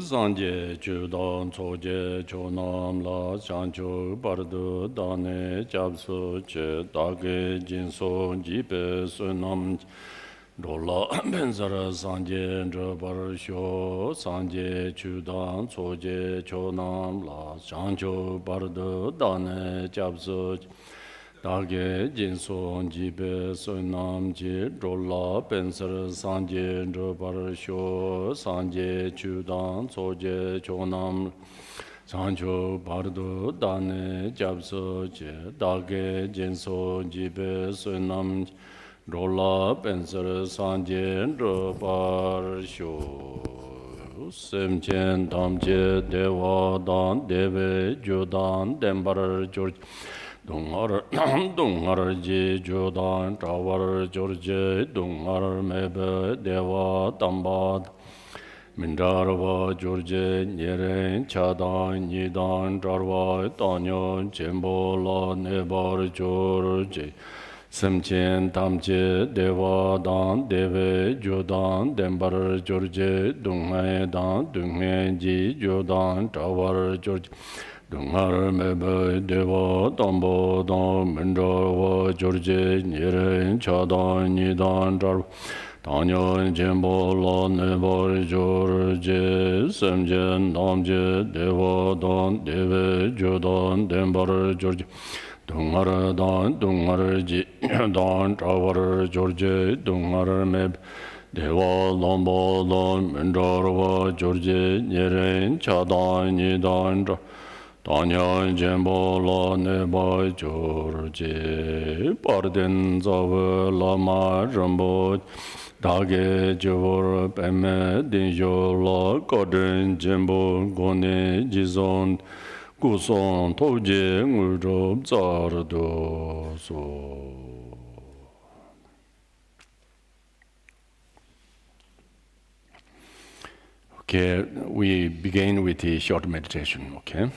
Sanje Chudan Soje Chonam La Chanchu Bardu Dane Jabsu Che Dage Jinso Jipe Sunam Rola Benzara Sanje Drabar Sho Sanje Chudan Soje Chonam La Chanchu Bardu Dane Jabsu Dage Jinson Jibe Sunam Ji Rola Pensar Sanje Drabar Sho Sanje Chudan Soje Chonam Sancho Bardo Dane Jabso Je Dage Jinson Jibe Sunam Rola Pensar Sanje Drabar Sho Semchen Tamche Dewa Dan Deve Jodan Dembar George Dungar Dungar Ji Jodan Tower George Dungar Mebe Deva Tambad Mindarva George Nyeren Chadan Nidan Darva Tanyo Chembola Nebar George Semchen Tamche Deva Dan Deve Jodan Dembar George Dungai Dan Dungai Ji Jodan Tower George Dungar Mebe Deva Tambo Dan Mindarva George Nyeren Chadan Nidan Darva Tanyo Jembola Nebar George Semchen Tamche Deva Dan Deve Jodan Dembar George Dungar Ji Dan Tower George Dungar Meb Deva Lambo Dan Mindarva George Nyeren Chadan Nidan Tanya Jembola Neba George Parden Zave Lama Rambo Dage Jevor Peme Dinjola Kodren Jembo Gone Jizon Guson Toje Ngurjob Zardo So. Okay, we begin with a short meditation, okay?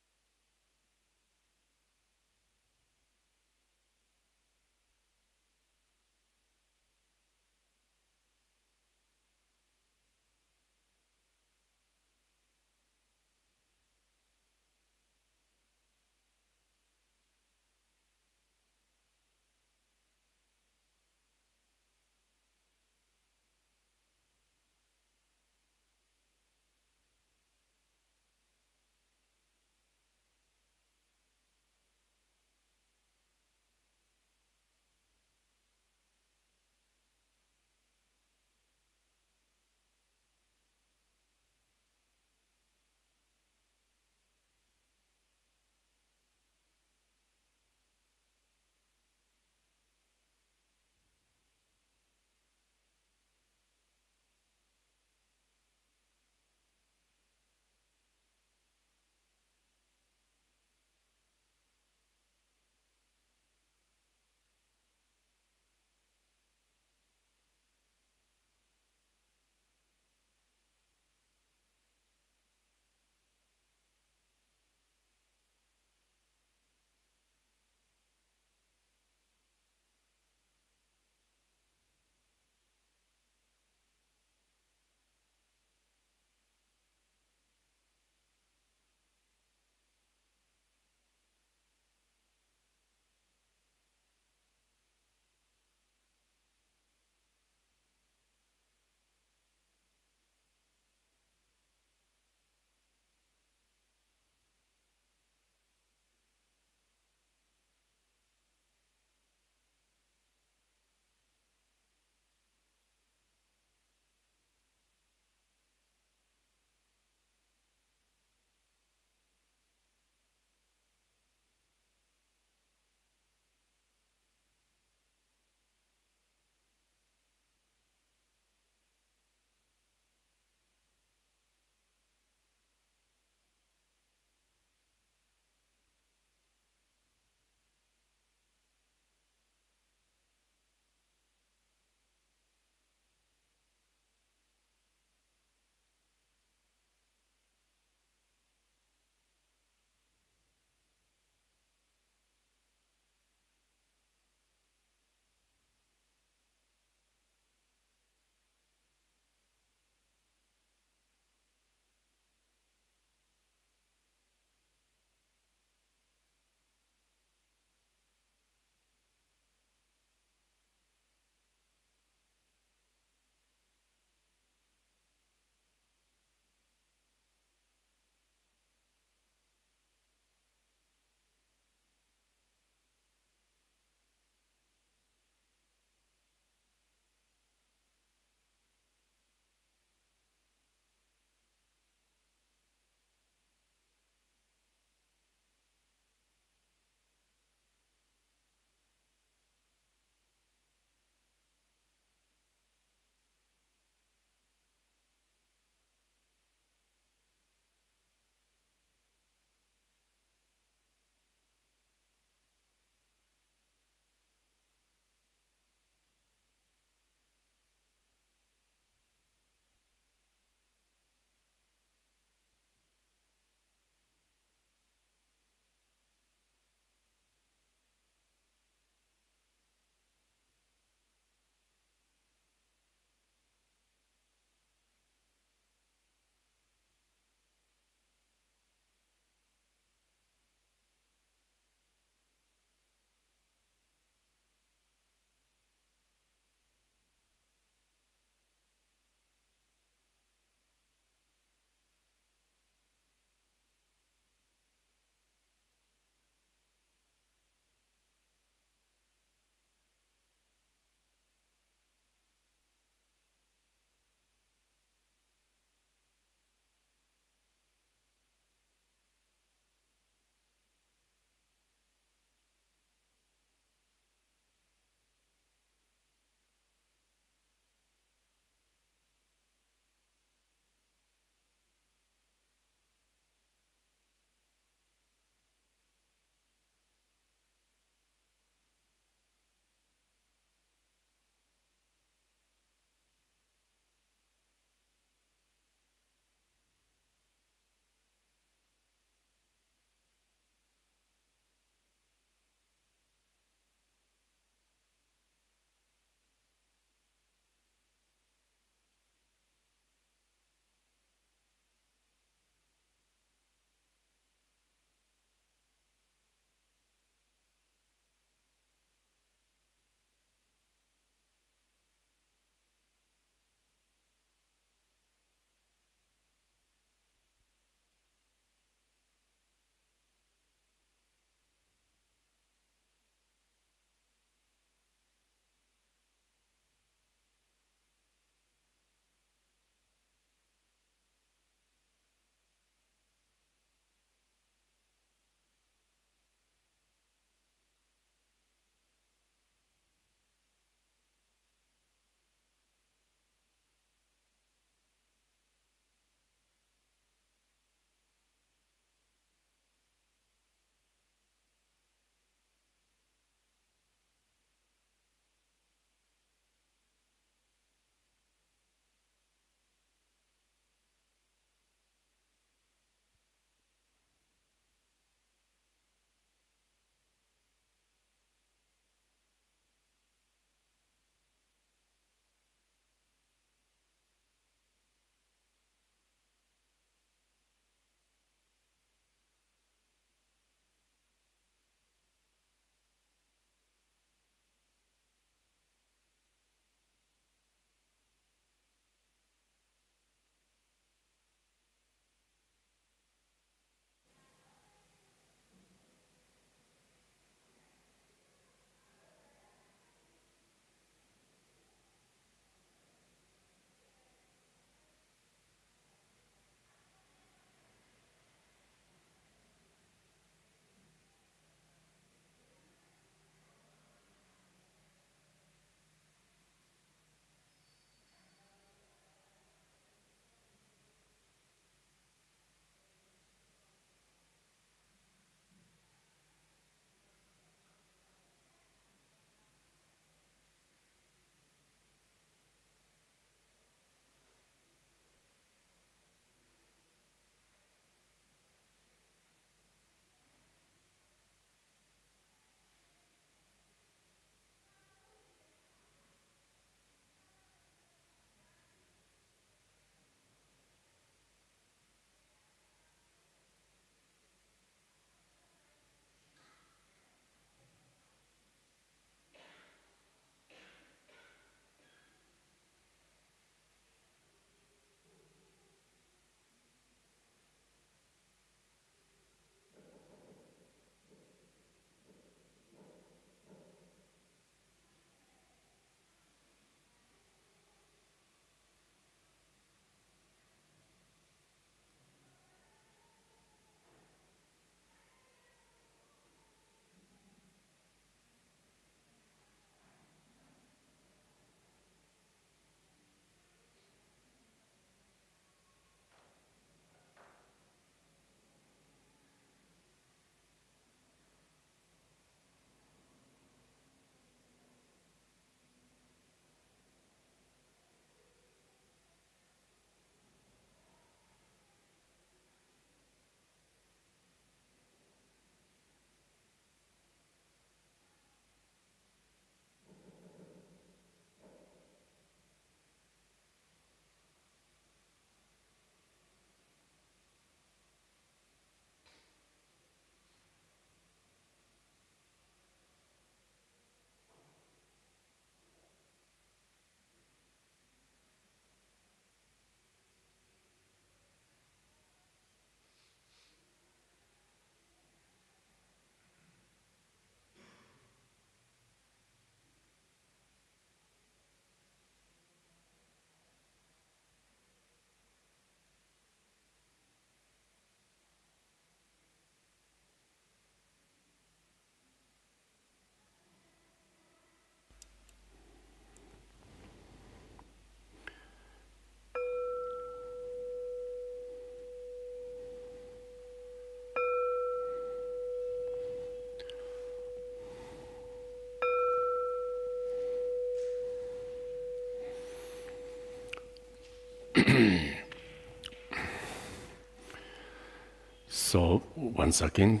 So once again,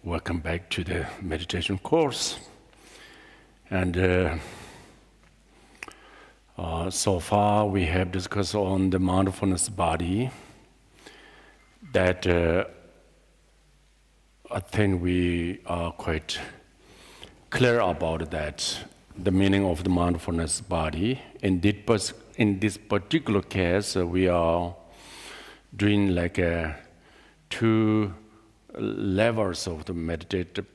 welcome back to the meditation course. And so far we have discussed on the mindfulness body that I think we are quite clear about that, the meaning of the mindfulness body. In this particular case, we are doing like two levels of the meditative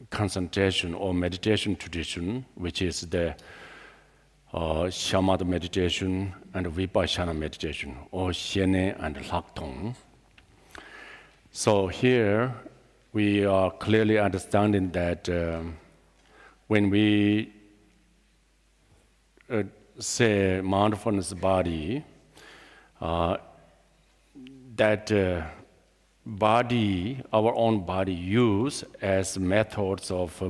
concentration or meditation tradition, which is the shamatha meditation and Vipassana meditation, or Shene and Laktong. So here we are clearly understanding that when we say mindfulness body, that body, our own body, use as methods of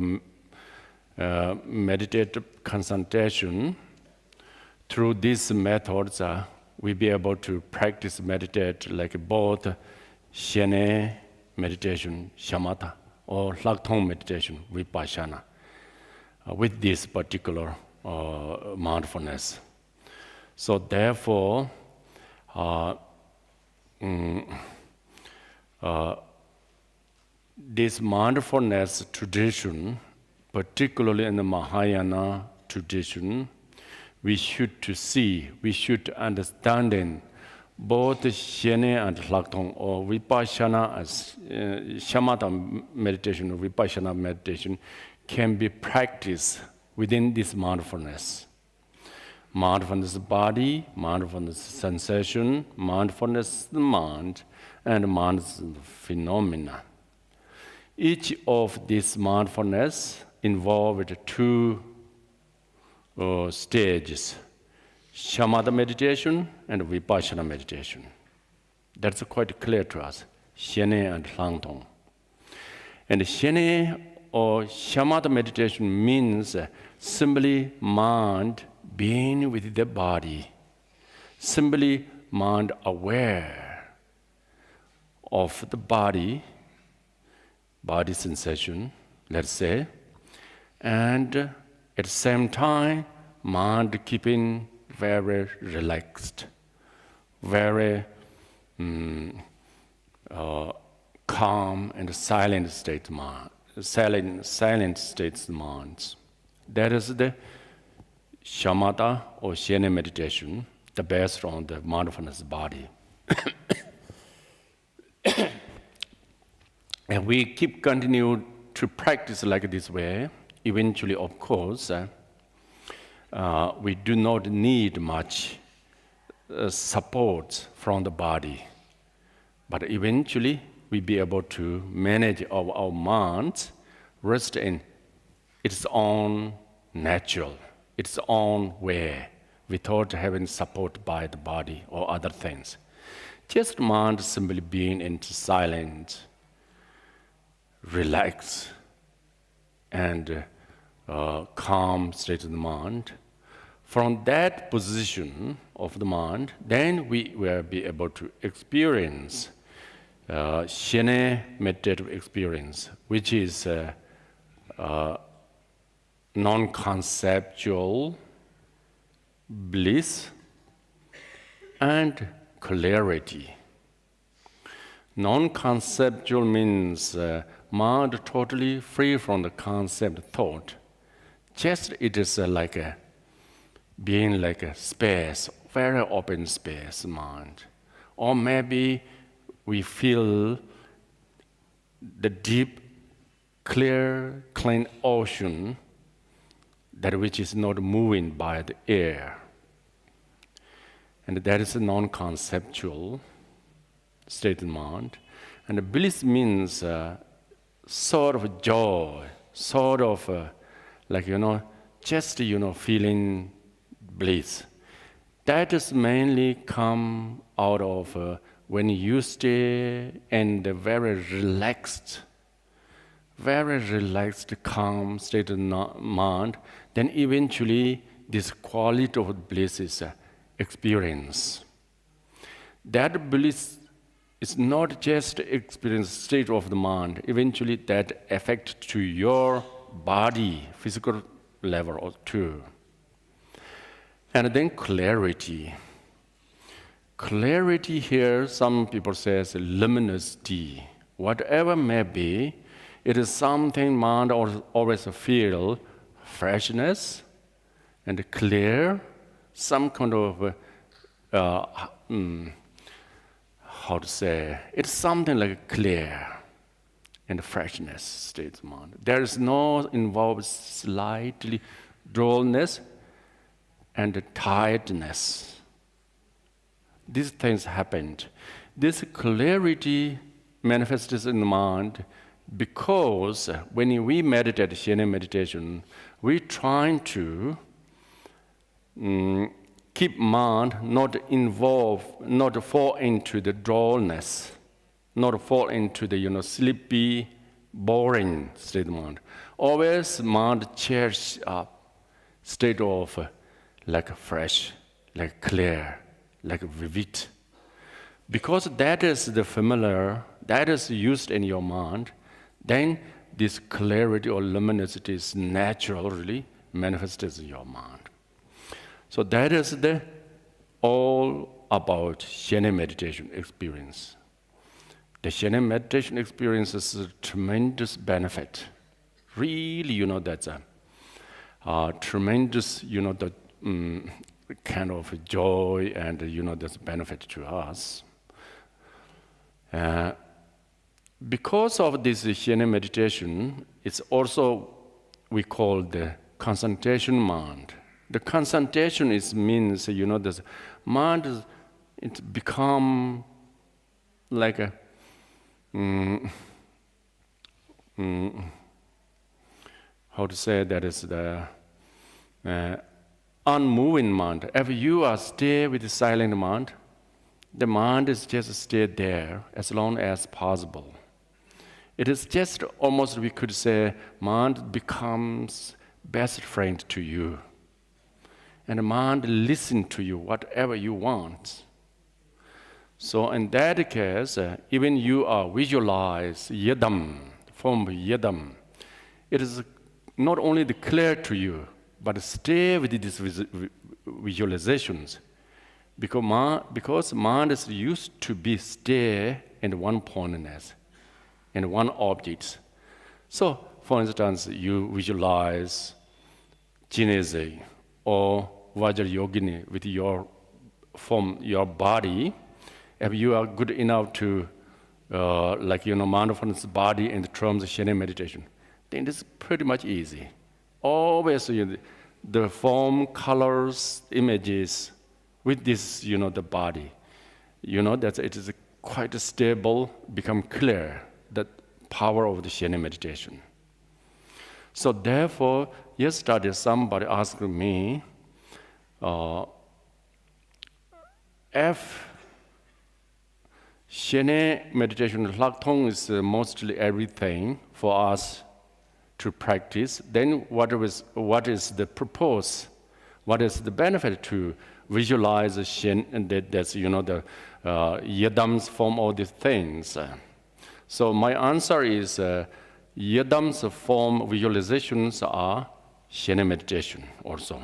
meditative concentration. Through these methods, we be able to practice meditate like both Shene meditation, Shamatha, or Laktong meditation, Vipassana, with this particular mindfulness. So therefore, this mindfulness tradition, particularly in the Mahayana tradition, we should understand in both Shene and Laktong or Vipassana as Shamatha meditation or Vipassana meditation can be practiced within this mindfulness. Mindfulness body, mindfulness sensation, mindfulness mind, and mindfulness phenomena. Each of these mindfulness involved two stages, Shamatha meditation and Vipassana meditation. That's quite clear to us, Shene and Laktong. And Shene or Shamatha meditation means simply mind being with the body, simply mind aware of the body sensation, let's say, and at the same time, mind keeping very relaxed, very calm and silent state mind, silent states minds. That is the Shamatha or Shene meditation, the based on the mindfulness body. And we continue to practice like this way. Eventually, of course, we do not need much support from the body. But eventually, we be able to manage our mind, rest in its own natural, its own way, without having support by the body or other things. Just mind simply being in silent, relaxed, and calm state of the mind. From that position of the mind, then we will be able to experience Shene meditative experience, which is non-conceptual bliss and clarity. Non-conceptual means mind totally free from the concept thought. Just it is being like a space, very open space mind. Or maybe we feel the deep, clear, clean ocean that which is not moving by the air. And that is a non-conceptual state of mind. And the bliss means sort of joy, sort of just feeling bliss. That is mainly come out of when you stay in the very relaxed, calm state of mind, then eventually this quality of bliss is experienced. That bliss it's not just experience state of the mind. Eventually, that affect to your body, physical level or too. And then clarity. Clarity here, some people say is luminosity. Whatever may be, it is something mind always feel freshness and clear, some kind of how to say, it's something like clear and freshness state of mind. There is no involved slightly dullness and tiredness. These things happened. This clarity manifests in the mind because when we meditate, Shen meditation, we try to keep mind not involved, not fall into the dullness, not fall into the sleepy, boring state of mind. Always mind cheers up, state of like fresh, like clear, like vivid. Because that is the familiar, that is used in your mind, then this clarity or luminosity is naturally manifested in your mind. So that is all about Shen meditation experience. The Shen meditation experience is a tremendous benefit. Really, that's a tremendous, the kind of joy and, there's benefit to us. Because of this Shen meditation, it's also, we call the concentration mind. The concentration means, this mind, it become like a, how to say that is the unmoving mind. If you are stay with the silent mind, the mind is just stay there as long as possible. It is just almost, we could say, mind becomes best friend to you. And the mind listen to you, whatever you want. So in that case, even you are visualize yidam, form yidam, it is not only clear to you, but stay with these visualizations. Because mind is used to be stay in one pointness, in one object. So, for instance, you visualize Jineze or Vajrayogini with your form, your body. If you are good enough to, mindfulness body in the terms of Shen meditation, then it's pretty much easy. Always the form, colors, images with this, the body, that it is quite stable, become clear, that power of the Shen meditation. So therefore, yesterday somebody asked me, if Shen meditation, Laktong is mostly everything for us to practice, then what is the purpose? What is the benefit to visualize Shen, and that's, the yidams form all these things? So my answer is, yidams form visualizations are Shen meditation also.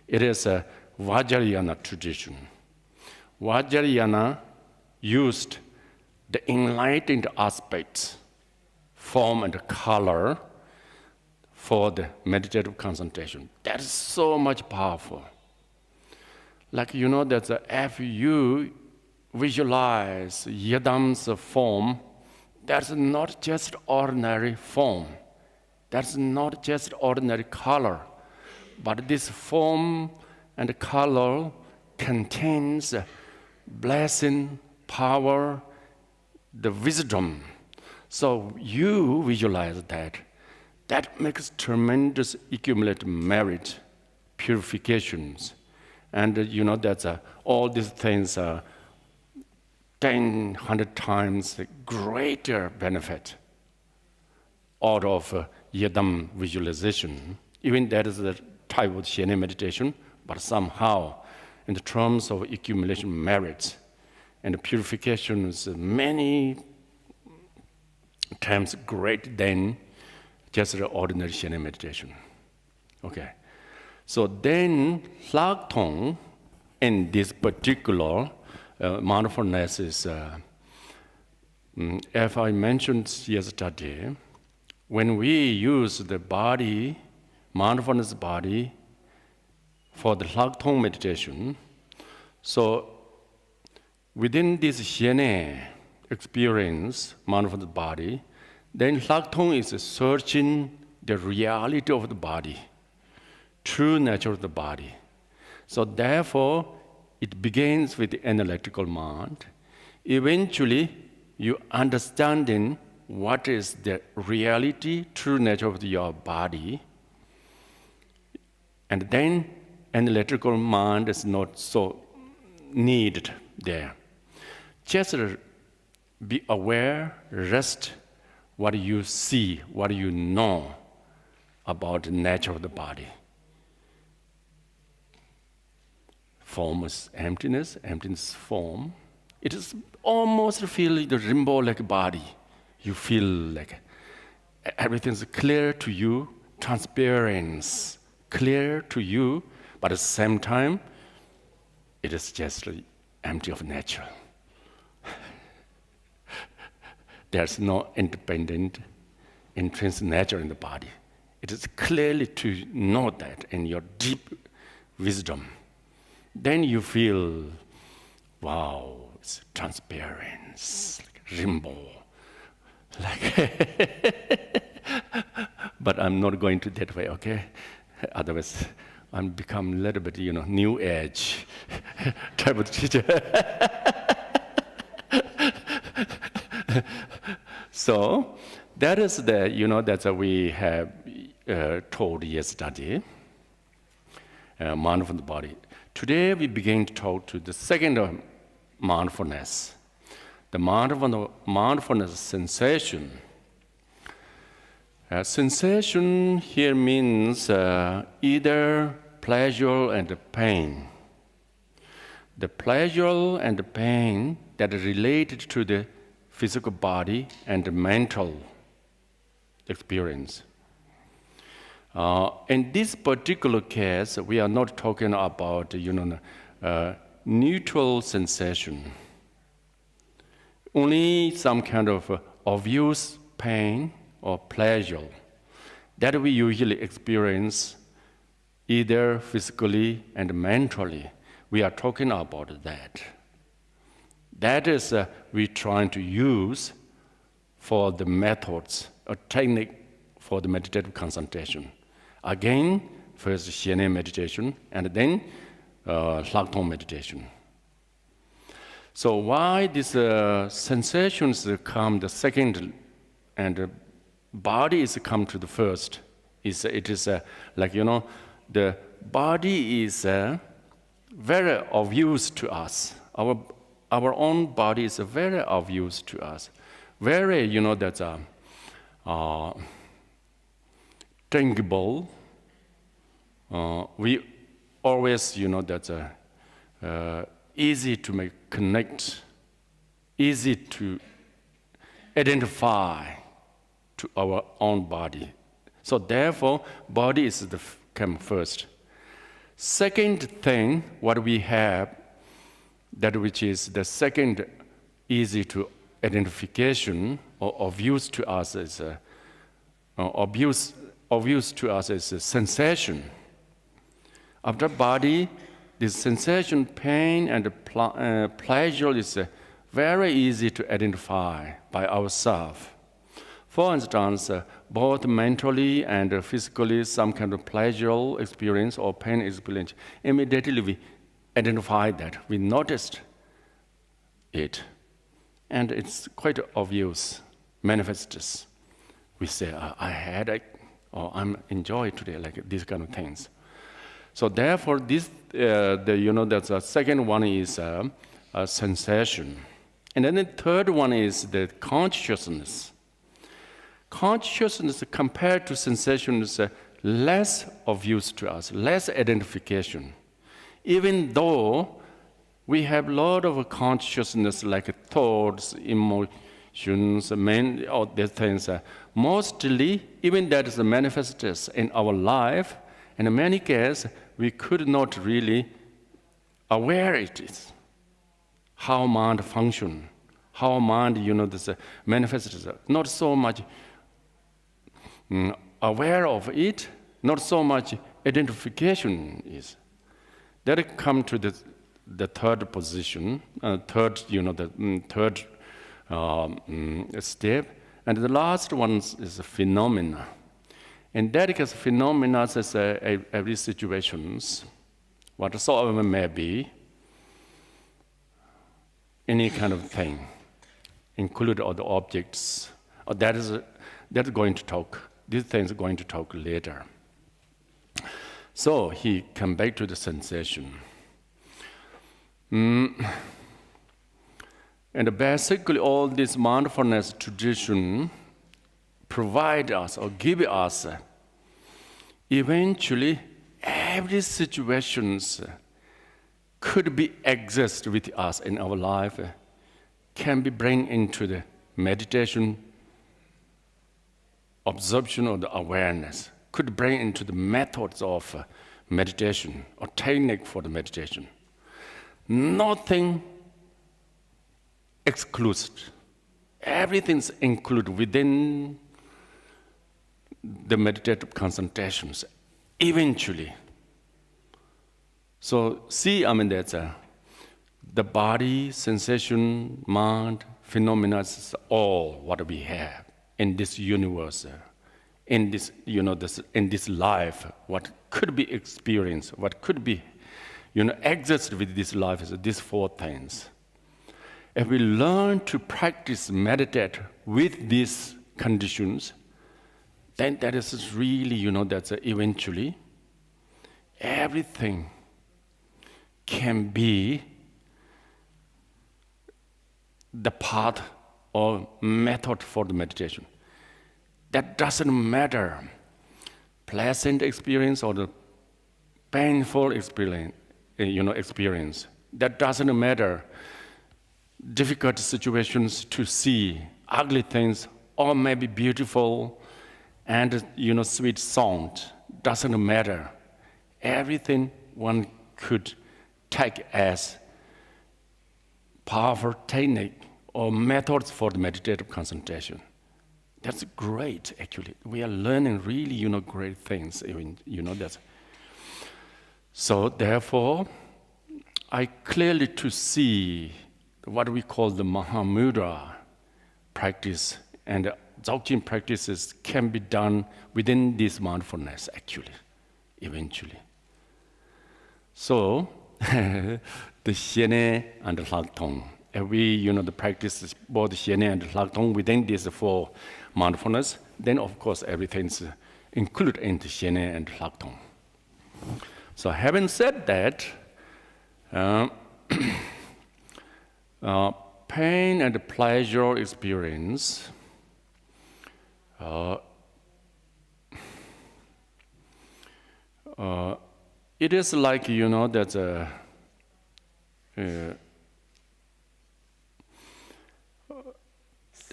It is a Vajrayana tradition. Vajrayana used the enlightened aspects, form and color, for the meditative concentration. That is so much powerful. Like, that if you visualize yidam's form, that's not just ordinary form. That's not just ordinary color. But this form and color contains blessing, power, the wisdom. So you visualize that. That makes tremendous accumulated merit, purifications. And that all these things are 10, 100 times greater benefit out of yidam visualization. Even that is the type of Shen meditation, but somehow, in the terms of accumulation merits, and purification is many times greater than just the ordinary Shen meditation. Okay. So then, Lhagtong in this particular mindfulness is, as I mentioned yesterday, when we use the body, mindfulness body, for the Lhagtong meditation, so within this Shen experience, mindfulness body, then Lhagtong is searching the reality of the body, true nature of the body. So therefore, it begins with the analytical mind. Eventually, you understanding what is the reality, true nature of your body, and then analytical mind is not so needed there. Just be aware, rest, what you see, what you know about the nature of the body. Form is emptiness, emptiness form. It is almost feel the rainbow-like body. You feel like everything's clear to you, transparent, clear to you, but at the same time, it is just empty of nature. There's no independent, intrinsic nature in the body. It is clearly to know that in your deep wisdom. Then you feel, wow, it's transparent, like rainbow. But I'm not going to that way, okay? Otherwise, I'm become a little bit, new age type of teacher. So that is that's what we have told yesterday, mindfulness body. Today we begin to talk to the second mindfulness, the mindfulness sensation. Sensation here means either pleasure and pain. The pleasure and the pain that are related to the physical body and the mental experience. In this particular case, we are not talking about neutral sensation. Only some kind of obvious pain or pleasure that we usually experience either physically and mentally. We are talking about that. That is we're trying to use for the methods or technique for the meditative concentration. Again, first Shen meditation, and then Lhagtong meditation. So why these sensations come the second, and the body is come to the first? It is the body is very obvious to us. Our own body is very obvious to us. Very, that's tangible. We always, that's easy to connect, easy to identify to our own body. So therefore, body is come first. Second thing, what we have, that which is the second easy to identification or obvious to us is obvious to us is a sensation. After body, this sensation, pain, and pleasure is very easy to identify by ourselves. For instance, both mentally and physically, some kind of pleasure experience or pain experience, immediately we identify that, we noticed it. And it's quite obvious, manifests. We say, I had it, or I'm enjoying today, like these kind of things. So therefore, this, that's the second one is a sensation. And then the third one is the consciousness. Consciousness compared to sensation is less obvious to us, less identification. Even though We have a lot of consciousness, like thoughts, emotions, all these things. Mostly, even that is manifested in our life. And in many cases, we could not really aware it is. How mind function, how mind, this manifests. Not so much aware of it, not so much identification is. That come to the third position, third step, and the last one is a phenomena. And that is phenomena is every situations, whatsoever may be, any kind of thing, include all the objects. That's going to talk. These things are going to talk later. So he come back to the sensation. And basically all this mindfulness tradition provide us or give us eventually every situations could be exist with us in our life, can be bring into the meditation, observation or the awareness, could bring into the methods of meditation or technique for the meditation. Nothing exclusive. Everything's included within the meditative concentrations, eventually. So see, that's the body, sensation, mind, phenomena is all what we have in this universe, in this, in this life. What could be experienced, what could be, exist with this life is these four things. If we learn to practice, meditate with these conditions, then that is really, that's eventually everything can be the path or method for the meditation. That doesn't matter, pleasant experience or the painful experience, experience. That doesn't matter, difficult situations to see, ugly things, or maybe beautiful and sweet sound, doesn't matter. Everything one could take as powerful technique or methods for the meditative concentration. That's great, actually. We are learning really, great things, even, that. So therefore, I clearly to see what we call the Mahamudra practice and Dzogchen practices can be done within this mindfulness, actually, eventually. So, the Xiene and the Lagtong. If we, the practice both Xiene and Lagtong within these four mindfulness, then of course everything's included in the Xiene and Lagtong. So having said that, pain and pleasure experience it is like, that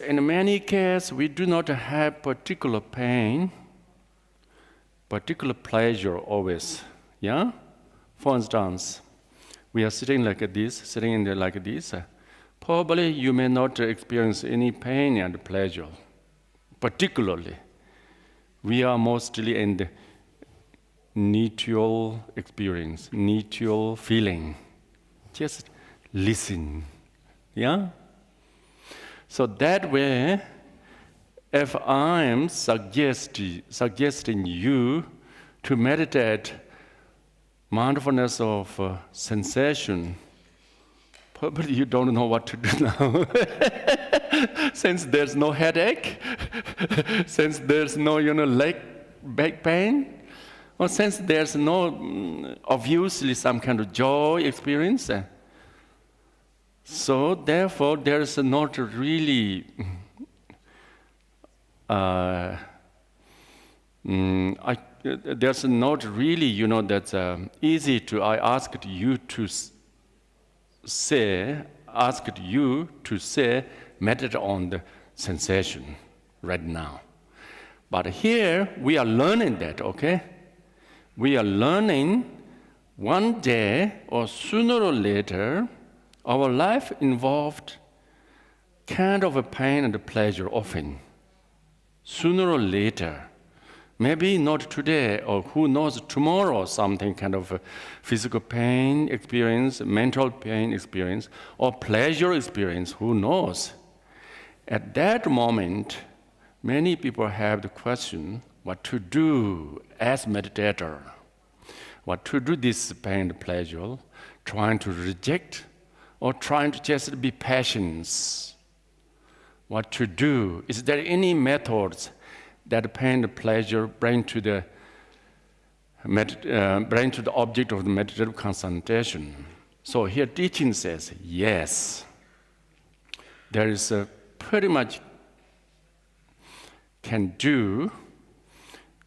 in many cases, we do not have particular pain, particular pleasure always, yeah? For instance, we are sitting like this, sitting in there like this. Probably you may not experience any pain and pleasure, particularly. We are mostly in the neutral experience, neutral feeling. Just listen, yeah? So that way, if I'm suggesting you to meditate mindfulness of sensation, probably you don't know what to do now. Since there's no headache, since there's no, back pain, or since there's no, obviously, some kind of joy experience. So therefore, there's not really there's not really, that's easy to. I asked you to asked you to meditate on the sensation right now. But here we are learning that, okay? We are learning one day or sooner or later, our life involved kind of a pain and a pleasure often. Sooner or later, maybe not today, or who knows, tomorrow, something kind of a physical pain experience, mental pain experience, or pleasure experience, who knows? At that moment, many people have the question, what to do as meditator? What to do this pain and pleasure, trying to reject, or trying to just be patient? What to do? Is there any methods that pain and pleasure bring to the object of the meditative concentration? So here teaching says, yes, there is a pretty much can do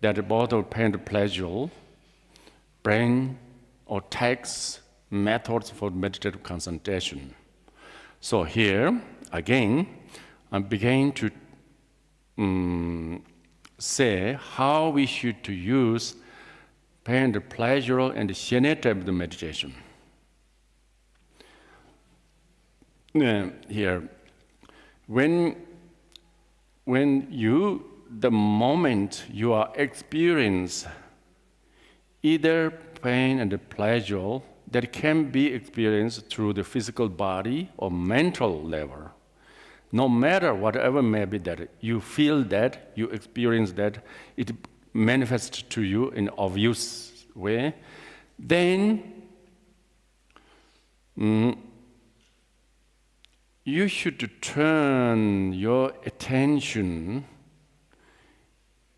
that both of pain and pleasure bring or takes methods for meditative concentration. So here, again, I begin to say how we should to use pain and pleasure and the meditation. Here, when the moment you are experience either pain and pleasure that can be experienced through the physical body or mental level, no matter whatever may be that, you feel that, you experience that, it manifests to you in obvious way, then you should turn your attention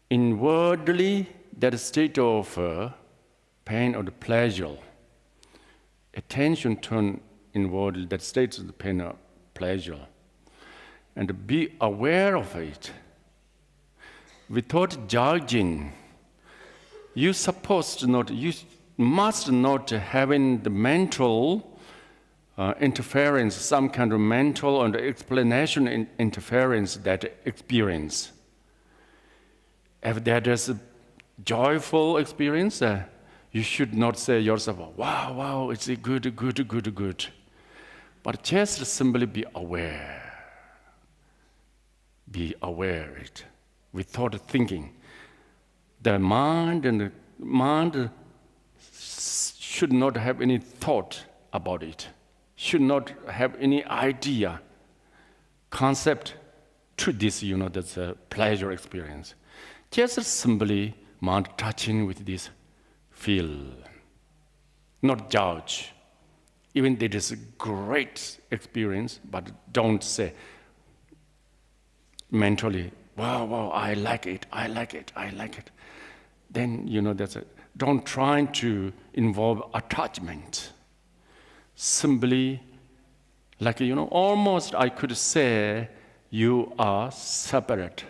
inwardly, that state of pain or the pleasure. Attention turn inwardly, that state of the pain or pleasure. And be aware of it without judging. You must not having the mental interference, some kind of mental and explanation interference that experience. If that is a joyful experience, you should not say yourself, wow, it's a good. But just simply be aware. Be aware of it without thinking. The mind should not have any thought about it, should not have any idea, concept to this, that's a pleasure experience. Just simply mind touching with this feel, not judge. Even it is a great experience, but don't say mentally, wow, I like it. Then, don't try to involve attachment. Simply, almost I could say you are separate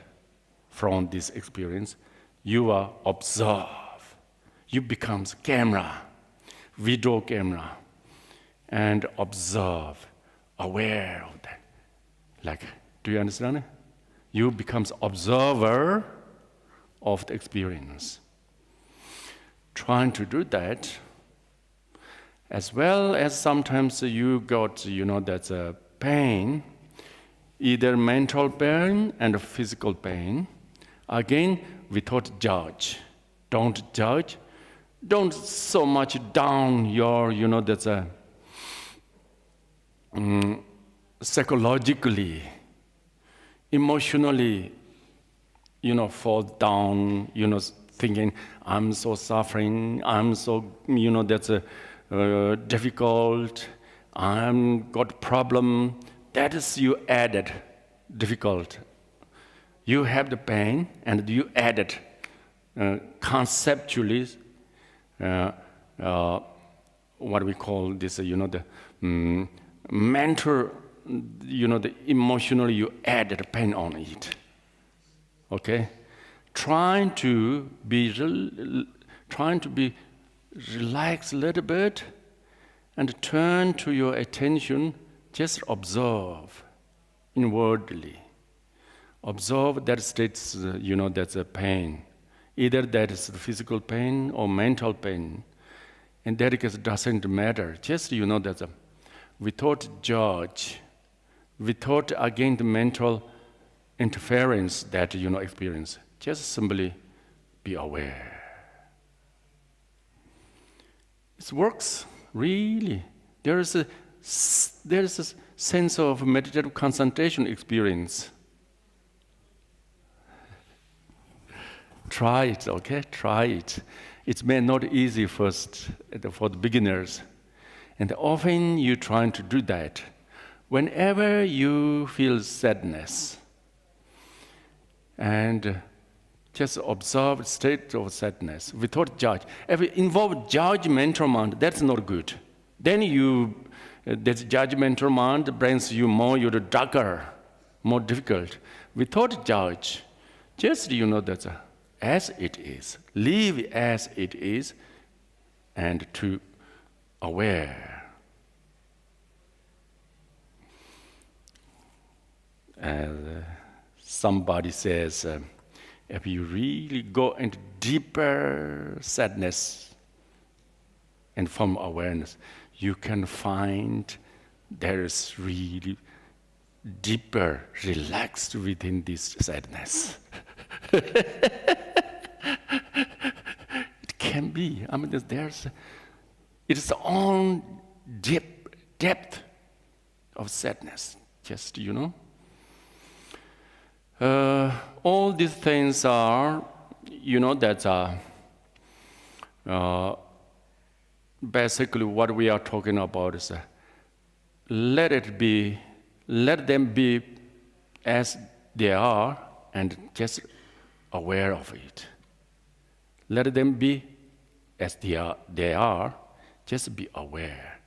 from this experience. You are observe. You becomes camera, video camera, and observe, aware of that. Do you understand it? You becomes observer of the experience. Trying to do that, as well as sometimes you got, that's a pain, either mental pain and physical pain. Again, without judge. Don't judge. Don't so much down your, that's a psychologically, emotionally, fall down, thinking, I'm so suffering, I'm so, that's difficult, I'm got problem. That is you added difficult. You have the pain and you added conceptually, what we call this, the mental, the emotionally you added pain on it. Okay, trying to be relaxed a little bit, and turn to your attention, just observe inwardly. Observe that states, that's a pain. Either that is physical pain or mental pain. In that case, it doesn't matter. Just, that's without judge, without again the mental interference that experience. Just simply be aware. It works, really. There is a sense of meditative concentration experience. Try it, okay? Try it. It may not easy first for the beginners. And often you trying to do that. Whenever you feel sadness, and just observe the state of sadness without judge. If it involves judgmental mind, that's not good. Then this judgmental mind brings you more, darker, more difficult. Without judge, just that's as it is. Live as it is, and to aware. Somebody says, if you really go into deeper sadness and from awareness, you can find there is really deeper, relaxed within this sadness. It can be. I mean, it's own depth of sadness. Just all these things are, basically what we are talking about is let them be as they are and just aware of it. Let them be as they are, just be aware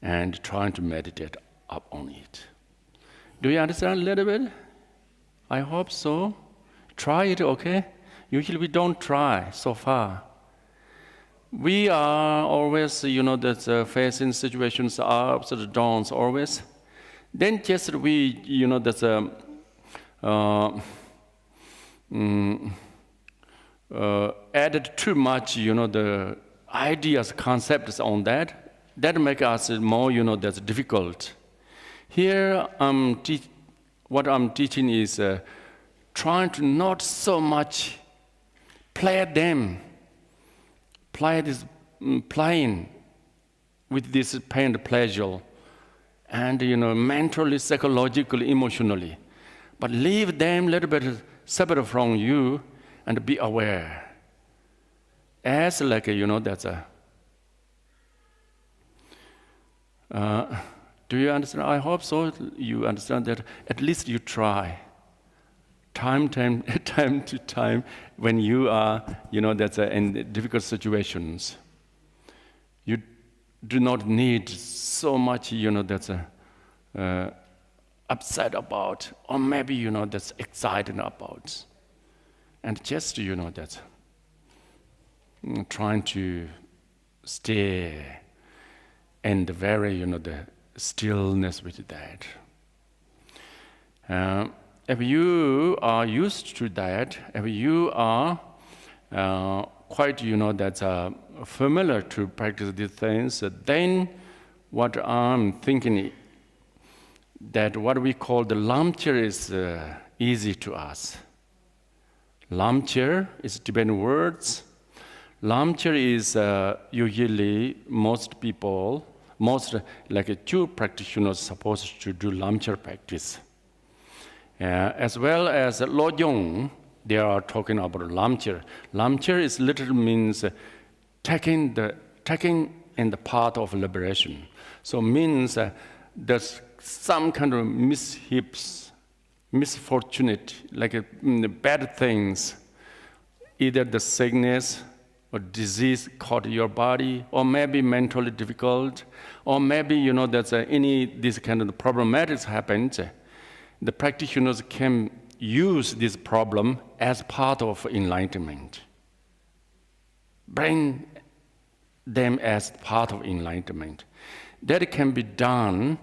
and trying to meditate up on it. Do you understand a little bit? I hope so. Try it, okay? Usually we don't try so far. We are always, facing situations, ups and downs always. Then just we, added too much, the ideas, concepts on that. That makes us more, that's difficult. Here, what I'm teaching is trying to not so much playing with this pain and pleasure, and mentally, psychologically, emotionally, but leave them a little bit separate from you and be aware. As like that's a. Do you understand? I hope so. You understand that. At least you try. Time to time, when you are, in difficult situations, you do not need so much, upset about, or maybe, that's excited about, and just, that's trying to stay in the very, the stillness with that. If you are used to that, if you are quite, that's familiar to practice these things, then what I'm thinking that what we call the lamcher is easy to us. Lamcher is Tibetan words. Lamcher is usually most like a true practitioners supposed to do lamcher practice. As well as Lojong, they are talking about lamcher. Lamcher is literally means taking in the path of liberation. So means there's some kind of misfortunate, like bad things, either the sickness or disease caught your body, or maybe mentally difficult, or maybe that's this kind of problematics happened. The practitioners can use this problem as part of enlightenment. Bring them as part of enlightenment. That can be done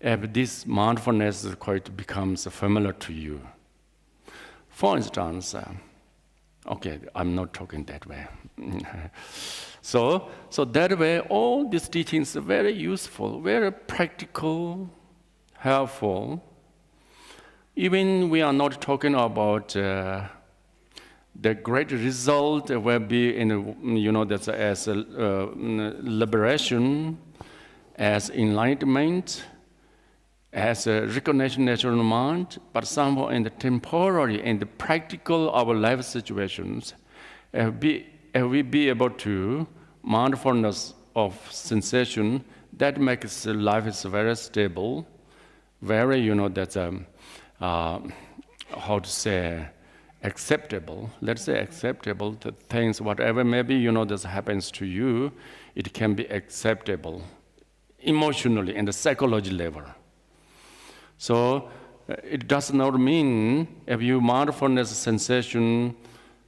if this mindfulness quite becomes familiar to you. For instance, okay, I'm not talking that way. So that way, all these teachings are very useful, very practical, helpful. Even we are not talking about the great result will be in, that's as liberation, as enlightenment, as a recognized natural mind, but somehow in the temporary and the practical our life situations, if we be able to mindfulness of sensation, that makes life is very stable, very, that's how to say, acceptable. Let's say acceptable to things, whatever maybe, this happens to you, it can be acceptable emotionally and the psychology level. So it does not mean if you mindfulness sensation,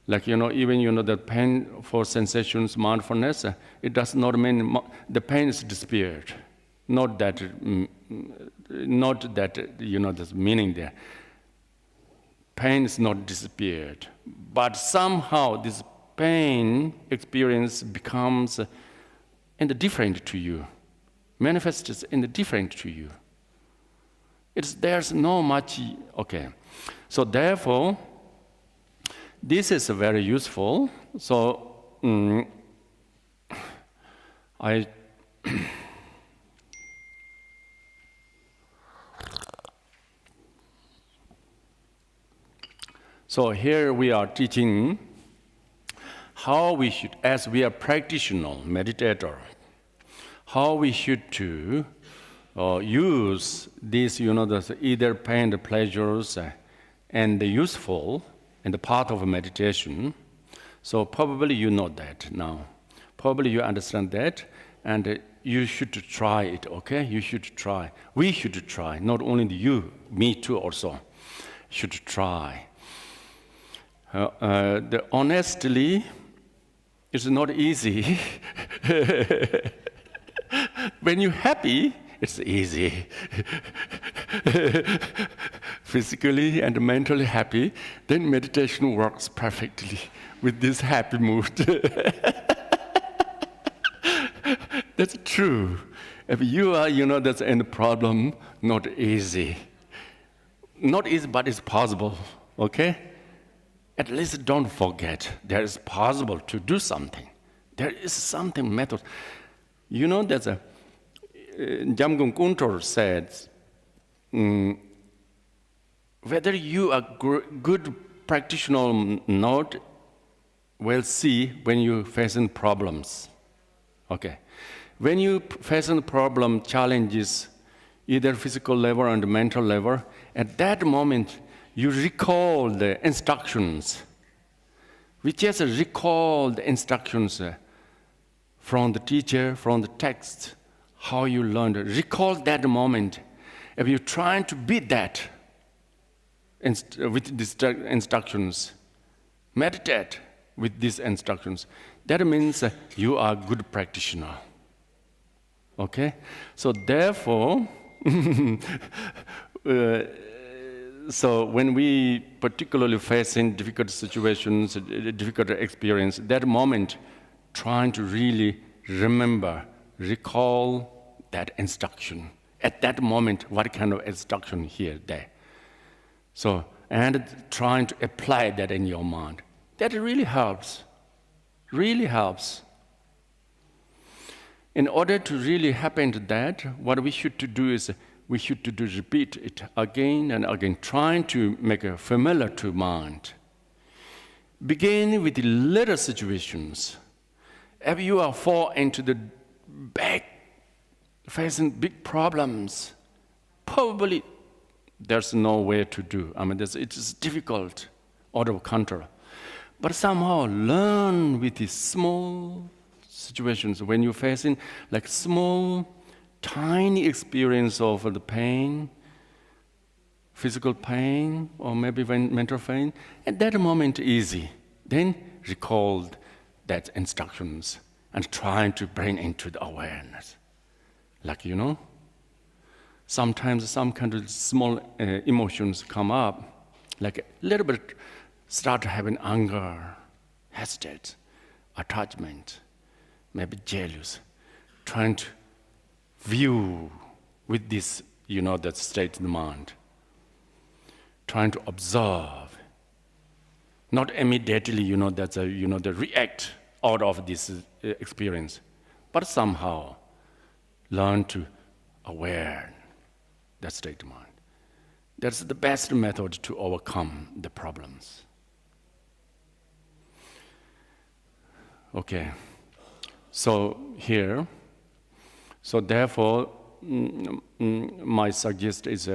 like, even, the pain for sensations mindfulness, it does not mean the pain is disappeared. Not that, there's meaning there. Pain is not disappeared, but somehow this pain experience becomes different to you, manifests different to you. There's no much, okay. So therefore, this is very useful. So So here we are teaching how we should, as we are practitioner, meditator, how we should to use these, either pain, the pleasures, and the useful, and the part of meditation. So probably you know that now. Probably you understand that, and you should try it, okay? You should try. We should try, not only you, me too also, should try. Honestly, it's not easy. When you're happy, it's easy. Physically and mentally happy, then meditation works perfectly with this happy mood. That's true. If you are, that's any problem, not easy. Not easy, but it's possible, okay? At least don't forget, there is possible to do something. There is something method. There's a Jamgon Kuntor said, whether you are good practitioner or not, will see when you facing problems. Okay. When you facing problem challenges, either physical level and mental level, at that moment, you recall the instructions. We just recall the instructions from the teacher, from the text, how you learned. Recall that moment. If you're trying to beat that with these instructions, meditate with these instructions. That means you are a good practitioner. Okay? So therefore, so when we particularly facing difficult situations, difficult experience, that moment, trying to really remember, recall that instruction. At that moment, what kind of instruction here, there. So, and trying to apply that in your mind. That really helps. Really helps. In order to really happen to that, what we should to do is we should to do repeat it again and again, trying to make it familiar to mind. Begin with the little situations. If you are fall into the back, facing big problems, probably there's no way to do. It is difficult out of control. But somehow learn with these small situations when you're facing like small, tiny experience of the pain, physical pain, or maybe mental pain. At that moment, easy. Then recall that instructions and trying to bring into the awareness. Like, sometimes some kind of small emotions come up, like a little bit start having anger, hesitate, attachment, maybe jealous, trying to view with this, that state of the mind, trying to observe, not immediately, the react out of this experience, but somehow learn to aware that state of mind. That's the best method to overcome the problems. Okay, so here, therefore, my suggestion is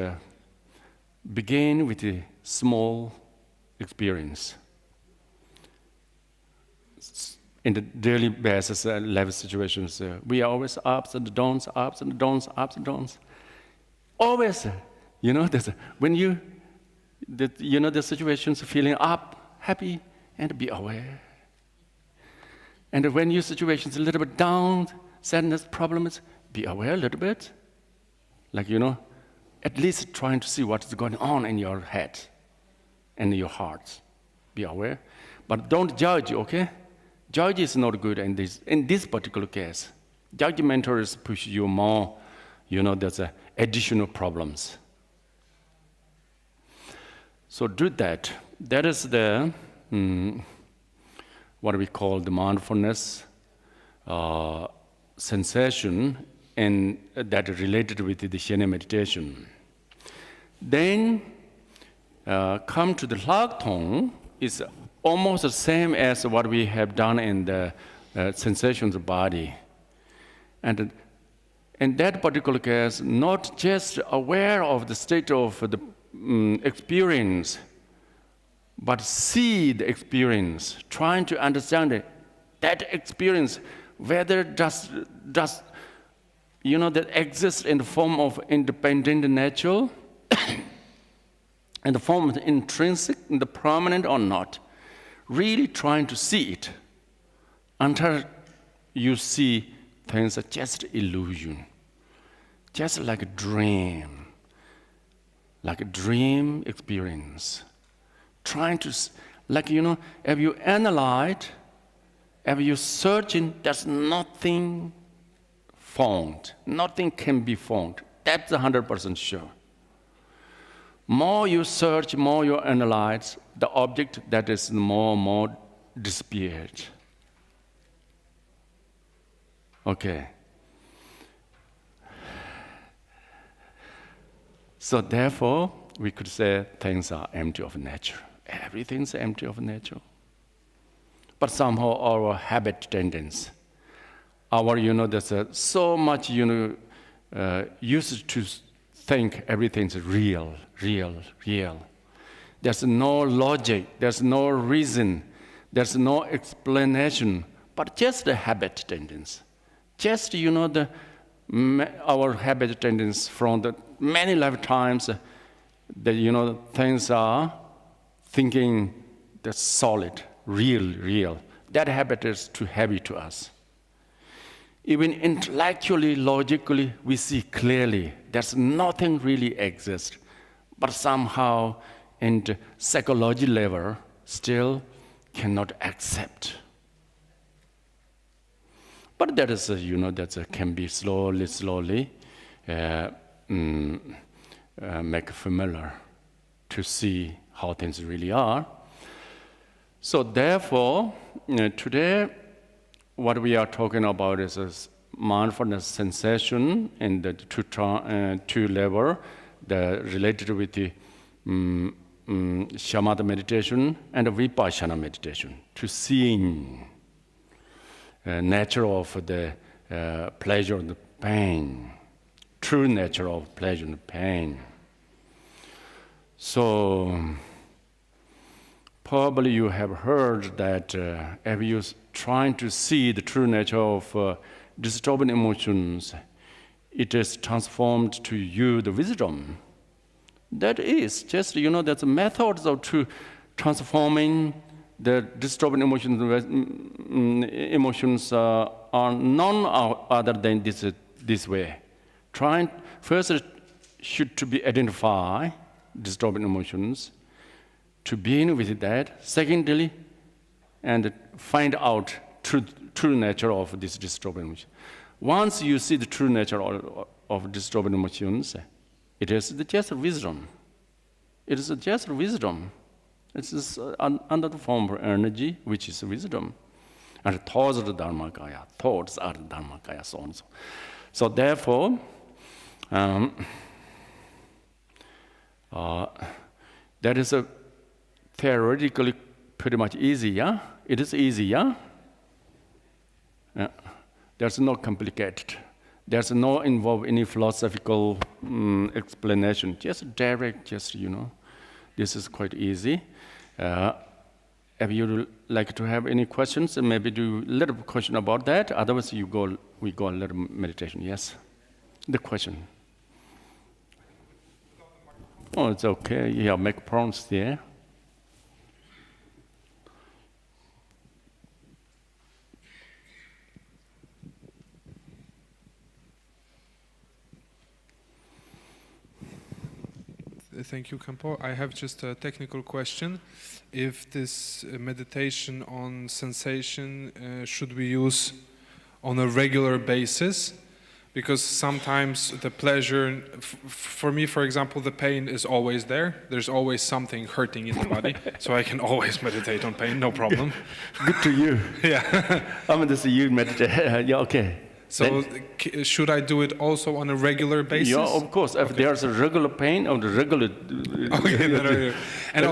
begin with a small experience. In the daily basis, life situations, we are always ups and downs, ups and downs, ups and downs. Always, when the situations feeling up, happy, and be aware. And when your situation's a little bit down, sadness, problems, be aware a little bit. Like, at least trying to see what is going on in your head and in your heart. Be aware. But don't judge, okay? Judge is not good in this particular case. Judgmentals push you more, there's additional problems. So do that. That is the what we call the mindfulness sensation, and that related with the Shen meditation. Then come to the Lagtong is almost the same as what we have done in the sensations of body. And in that particular case, not just aware of the state of the experience, but see the experience, trying to understand it, that experience, whether does that exists in the form of independent nature, in the form of the intrinsic, in the permanent or not. Really trying to see it until you see things are just illusion, just like a dream experience. Trying to, if you analyze, if you searching, there's nothing found. Nothing can be found. That's 100% sure. More you search, more you analyze, the object that is more and more disappeared. Okay. So therefore, we could say things are empty of nature. Everything's empty of nature. But somehow our habit tendency, there's so much, used to think everything's real. There's no logic, there's no reason, there's no explanation, but just the habit tendency. Just, our habit tendency from the many lifetimes, that, things are thinking that's solid, real. That habit is too heavy to us. Even intellectually, logically, we see clearly there's nothing really exists, but somehow in the psychology level, still cannot accept. But that is, can be slowly make familiar to see how things really are. So therefore, today, what we are talking about is a mindfulness sensation in the two level, related with the shamatha meditation and the Vipassana meditation, to seeing nature of the pleasure and the pain, true nature of pleasure and pain. So probably you have heard that if you're trying to see the true nature of disturbing emotions, it is transformed to you the wisdom. That is just, that's a method of transforming the disturbing emotions are none other than this way. Trying first should to be identify disturbing emotions, to begin with that. Secondly, and find out true nature of this disturbing emotion. Once you see the true nature of disturbing emotions, it is just wisdom. It is just wisdom. It is another form of energy, which is wisdom. And thoughts are the Dharmakaya. Thoughts are the Dharmakaya, so on and so. So therefore, that is theoretically pretty much easy, yeah? It is easy, yeah? There's no complicated. There's no involve any philosophical explanation. Just direct, just, this is quite easy. If you like to have any questions, maybe do a little question about that. Otherwise, we go a little meditation. Yes? The question. Oh, it's okay. Yeah, make prompts there. Thank you, Khenpo. I have just a technical question. If this meditation on sensation should we use on a regular basis? Because sometimes the pleasure, for me, for example, the pain is always there. There's always something hurting in the body, so I can always meditate on pain, no problem. Good to you. Yeah. I mean, this is you meditate. Yeah, okay. So should I do it also on a regular basis? Yeah, of course. If there's a regular pain or the regular... Okay, no. And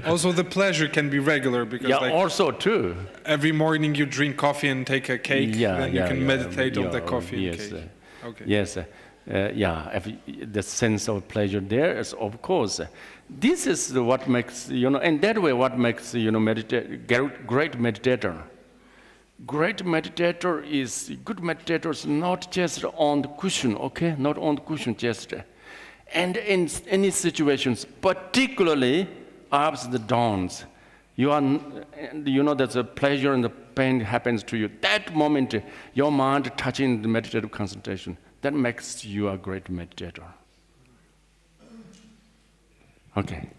also the pleasure can be regular because also too. Every morning you drink coffee and take a cake, then you can meditate on the coffee and cake. Okay. Yes, if the sense of pleasure there is, of course. This is what makes, and that way what makes, great meditator. Great meditator is, good meditator is not just on the cushion, okay? Not on the cushion, just. And in any situations, particularly ups and downs, there's a pleasure and the pain happens to you. That moment, your mind touching the meditative concentration, that makes you a great meditator. Okay.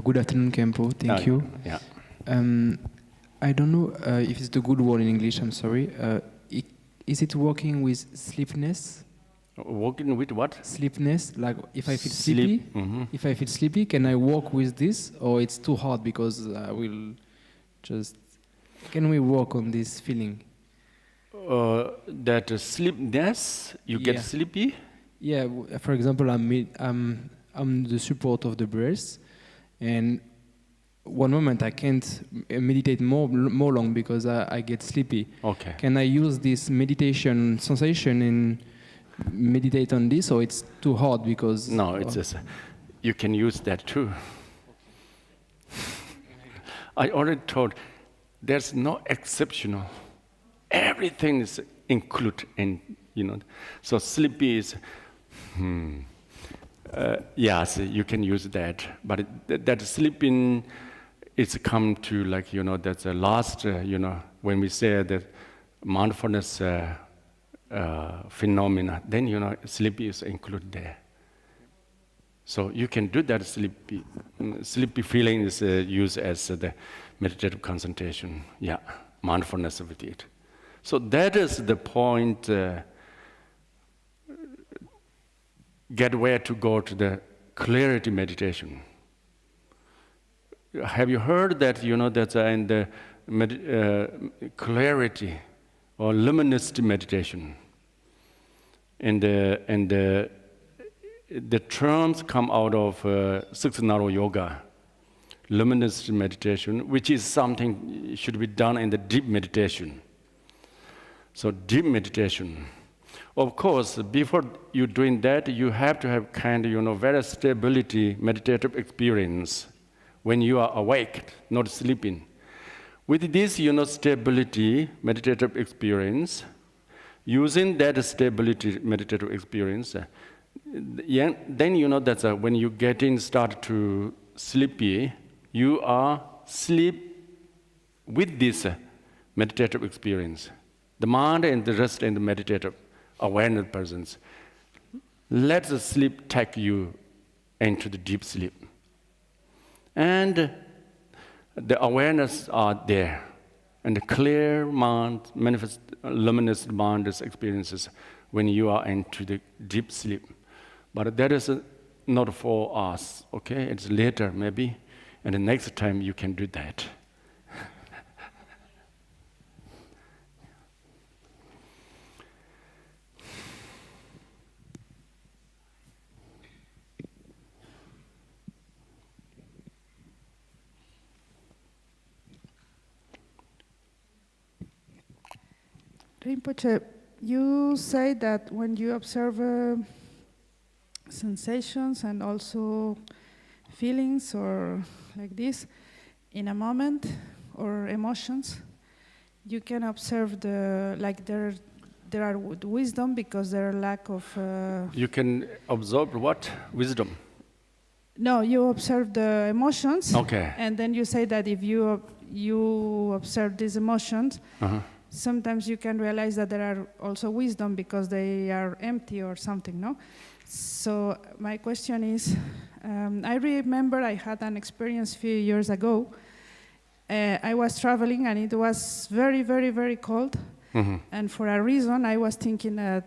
Good afternoon, Khenpo. Thank you. Yeah. I don't know if it's the good word in English. I'm sorry. Is it working with sleepiness? Working with what? Sleepiness. Like if I feel sleepy, if I feel sleepy, can I work with this, or it's too hard because I will just? Can we work on this feeling? That sleepiness, you get sleepy? Yeah. For example, I'm the support of the breath, and one moment I can't meditate more long because I get sleepy. Okay. Can I use this meditation sensation and meditate on this, or it's too hard because? No, it's just, you can use that too. I already told, there's no exceptional. Everything is included in, So sleepy is, yes, you can use that. But that sleeping, it's come to that's the last, when we say that mindfulness phenomena, then, sleepy is included there. So you can do that sleepy feeling is used as the meditative concentration. Yeah, mindfulness with it. So that is the point, get where to go to the clarity meditation. Have you heard that, that's in the clarity or luminosity meditation? And the terms come out of Sixth Narrow Yoga, luminosity meditation, which is something should be done in the deep meditation. So deep meditation. Of course, before you doing that, you have to have very stability meditative experience when you are awake, not sleeping. With this, stability meditative experience, using that stability meditative experience, then you know that when you start to sleepy, you are sleep with this meditative experience. The mind and the rest and the meditative awareness presence. Let the sleep take you into the deep sleep. And the awareness are there. And the clear mind, manifest, luminous mind experiences when you are into the deep sleep. But that is not for us, okay? It's later maybe, and the next time you can do that. Rinpoche, you say that when you observe sensations and also feelings or like this, in a moment, or emotions, you can observe there are wisdom because there are lack of... You can absorb what? Wisdom? No, you observe the emotions, okay. And then you say that if you observe these emotions, sometimes you can realize that there are also wisdom because they are empty or something, no? So my question is, I remember I had an experience a few years ago. I was traveling and it was very, very, very cold. And for a reason, I was thinking that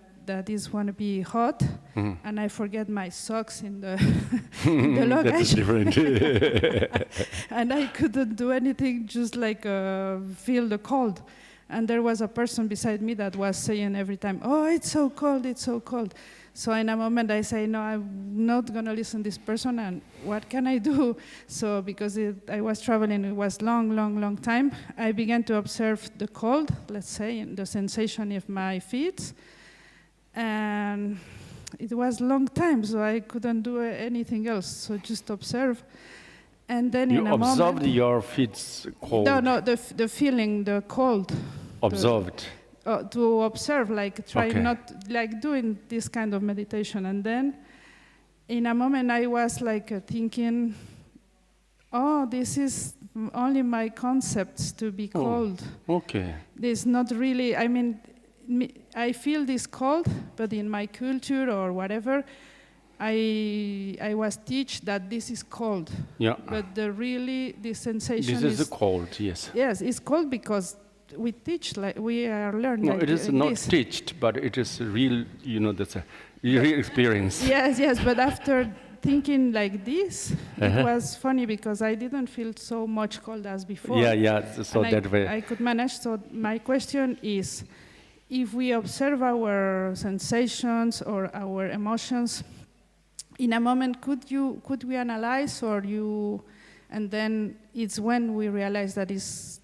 it's going to be hot, and I forget my socks in the, in the luggage. That's different. And I couldn't do anything, just like feel the cold. And there was a person beside me that was saying every time, "Oh, it's so cold, it's so cold." So in a moment I say, no, I'm not going to listen to this person, and what can I do? So because I was traveling, it was long time, I began to observe the cold, let's say, and the sensation of my feet. And it was long time, so I couldn't do anything else, so just observe. And then you in a moment... You observed your feet cold? No, the feeling, the cold. Observed? To observe, like trying not, like doing this kind of meditation. And then in a moment I was like thinking, oh, this is only my concepts to be cold. Okay. This not really, I mean, I feel this cold, but in my culture or whatever, I was taught that this is cold. Yeah. But the sensation is... This is cold, yes. Yes, it's cold because we teach, like we are learning. No, like, it is like not this. Teached, but it is real, that's a real experience. Yes, but after thinking like this, it was funny because I didn't feel so much cold as before. Yeah, so and that way. I could manage. So my question is, if we observe our sensations or our emotions, in a moment, could we analyze, and then it's when we realize that this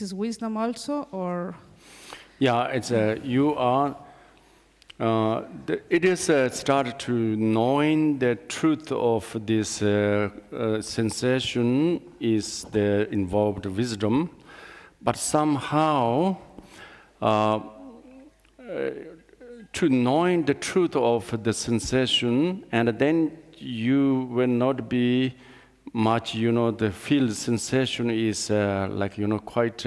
is wisdom also, or? Yeah, it's you are. It is started to knowing the truth of this sensation is the involved wisdom, but somehow to knowing the truth of the sensation, and then you will not be much, the feel sensation is quite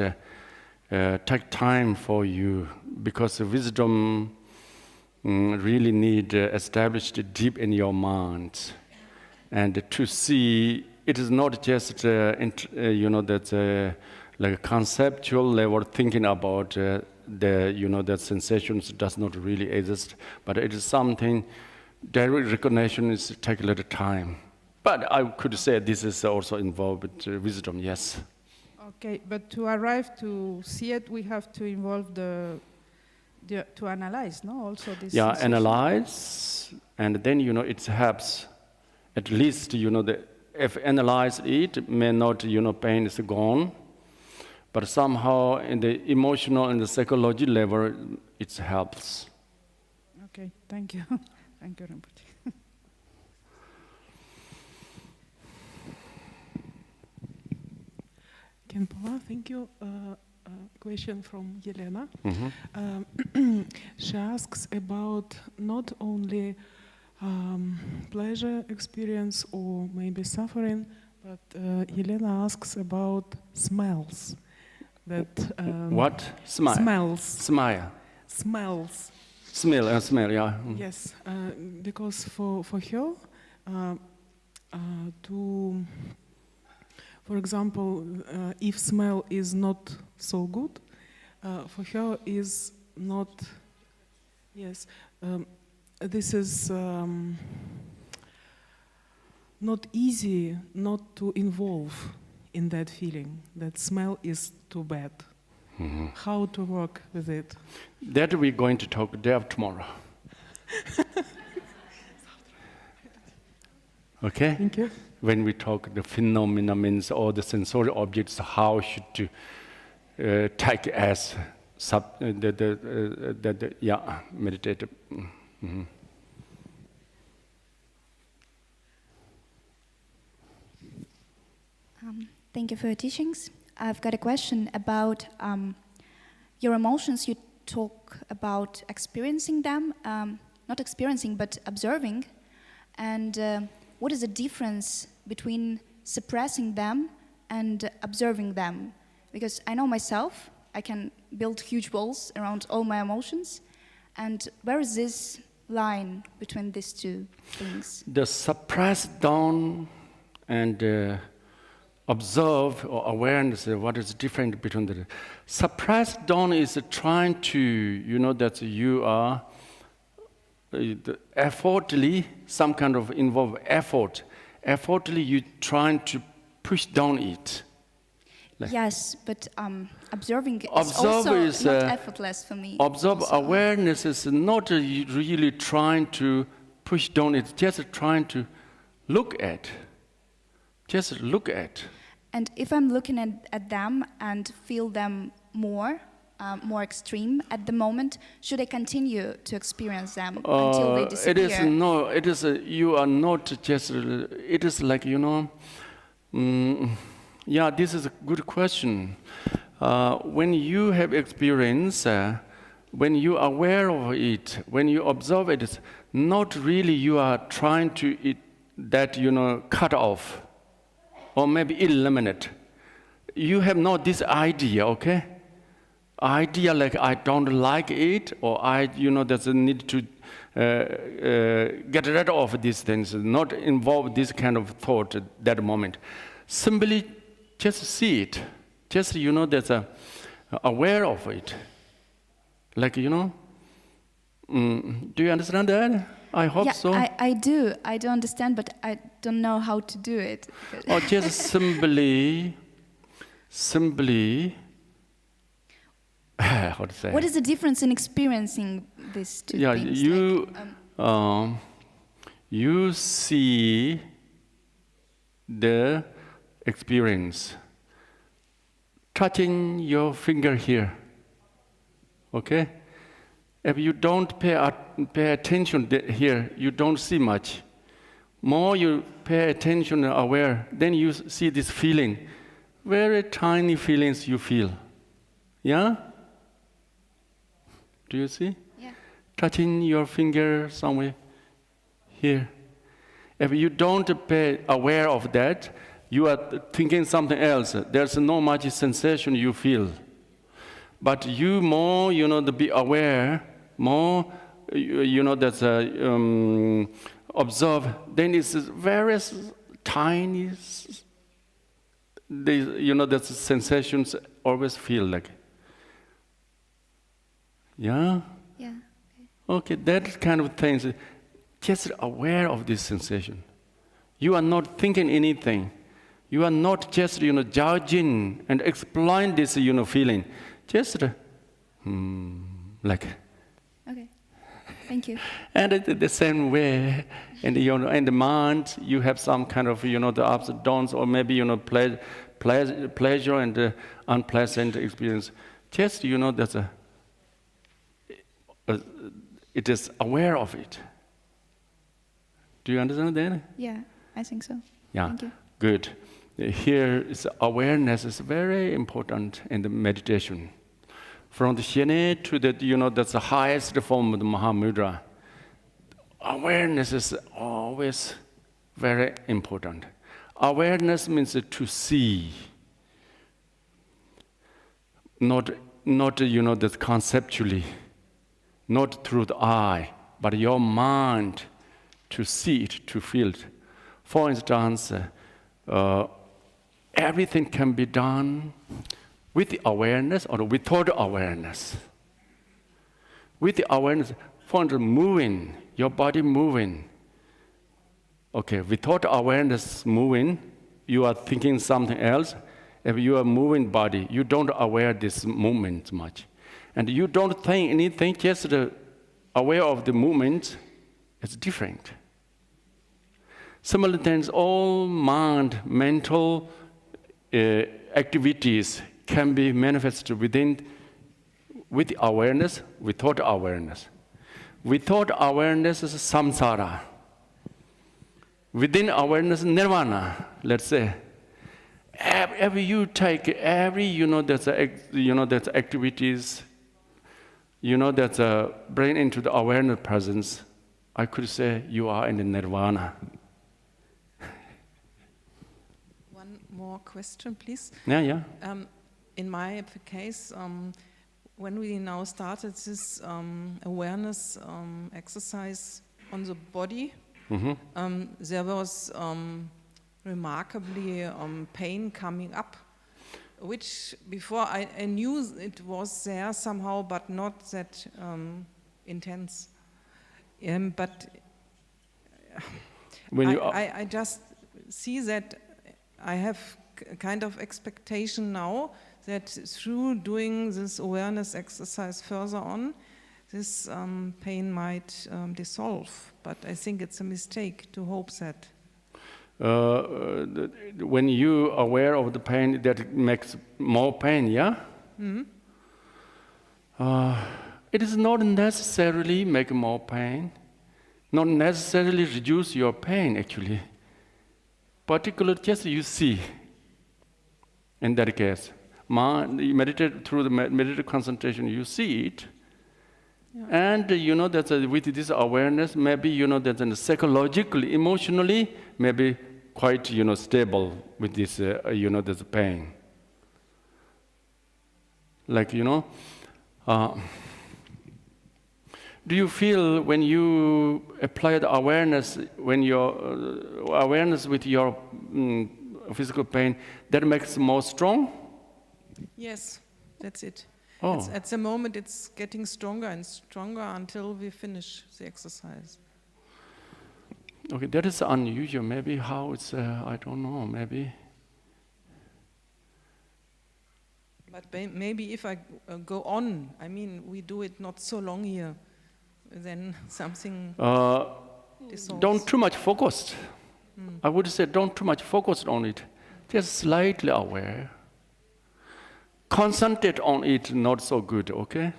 take time for you, because the wisdom really need established deep in your mind, and to see it is not just like a conceptual level thinking about that sensations does not really exist, but it is something direct recognition is take a little time. But I could say this is also involved with wisdom, yes. Okay, but to arrive to see it, we have to involve to analyze, no? Also this. Yeah, sensation. Analyze, and then it helps. At least if analyze it, may not pain is gone, but somehow in the emotional and the psychology level, it helps. Okay, thank you, thank you, Rinpoche. Khenpo, thank you. Question from Yelena. She asks about not only pleasure experience or maybe suffering, but Elena asks about smells. That What? Smile. smells. Smile. Smells. Smell, yeah. Yes, because for her, for example, if smell is not so good, for her is not. Yes, this is not easy not to involve in that feeling. That smell is too bad. Mm-hmm. How to work with it? That we're going to talk day of tomorrow. Okay? Thank you. When we talk the phenomena means all the sensory objects, how should you take as meditative. Mm-hmm. Thank you for your teachings. I've got a question about your emotions. You talk about experiencing them, not experiencing, but observing. And what is the difference between suppressing them and observing them? Because I know myself, I can build huge walls around all my emotions. And where is this line between these two things? The suppressed down and observe or awareness, what is different between the suppressed down is trying to, that you are effortly, some kind of involved effort. Effortly, you trying to push down it. Like yes, but observing is also not effortless for me. Observe awareness is not really trying to push down, it's just trying to look at. Just look at. And if I'm looking at them and feel them more extreme at the moment, should I continue to experience them until they disappear? It is you are not just, it is like, this is a good question. When you have experience, when you are aware of it, when you observe it, it's not really you are trying to cut off or maybe eliminate. You have not this idea, okay? Idea like I don't like it, or there's a need to get rid of these things, not involve this kind of thought at that moment. Simply just see it. Just, there's aware of it. Like, do you understand that? I hope so. I do. I do understand, but I don't know how to do it. Or just simply, how to say? What is the difference in experiencing these two things? You see the experience. Touching your finger here, okay? If you don't pay attention here, you don't see much. More you pay attention and aware, then you see this feeling. Very tiny feelings you feel. Yeah? Do you see? Yeah. Touching your finger somewhere here. If you don't pay aware of that, you are thinking something else. There's no much sensation you feel. But you more, to be aware, more, that's observe, then it's very tiny, that sensations always feel like. Yeah? Yeah. Okay, that kind of things, just aware of this sensation. You are not thinking anything. You are not just, judging and explain this, feeling. Just, like. Okay, thank you. And the same way, in the mind, you have some kind of, the ups and downs, or maybe, pleasure and unpleasant experience. Just, that's it is aware of it. Do you understand that? Yeah, I think so. Yeah, thank you. Good. Here is awareness is very important in the meditation. From the Shene to the, that's the highest form of the Mahamudra. Awareness is always very important. Awareness means to see, not that conceptually, not through the eye, but your mind to see it, to feel it. For instance, everything can be done with the awareness or without awareness. With the awareness, for instance, moving, your body moving. Okay, without awareness moving, you are thinking something else. If you are moving body, you don't aware this movement much. And you don't think anything, just aware of the movement, it's different. Similar things, all mind, mental activities can be manifested with awareness, without awareness. Without awareness is samsara. Within awareness, nirvana, let's say. Every you take, that's activities, that's bring into the awareness presence, I could say you are in the nirvana. One more question, please. Yeah. In my case, when we now started this awareness exercise on the body, there was remarkably pain coming up, which before I knew it was there somehow, but not that intense. But When you I just see that I have kind of expectation now that through doing this awareness exercise further on, this pain might dissolve. But I think it's a mistake to hope that. when you are aware of the pain, that makes more pain, yeah? It is not necessarily make more pain, not necessarily reduce your pain, actually. Particularly, just you see, in that case. You meditate through the meditative concentration, you see it. Yeah. And that with this awareness, maybe that psychologically, emotionally, maybe quite stable with this this pain. Like do you feel when you apply the awareness, when your awareness with your physical pain, that makes more strong? Yes, that's it. Oh. At the moment, it's getting stronger and stronger until we finish the exercise. Okay, that is unusual. Maybe how it's, I don't know, maybe. But maybe if I go on, I mean, we do it not so long here, then something dissolves. Don't too much focused. I would say don't too much focused on it. Just slightly aware. Concentrate on it, not so good, okay?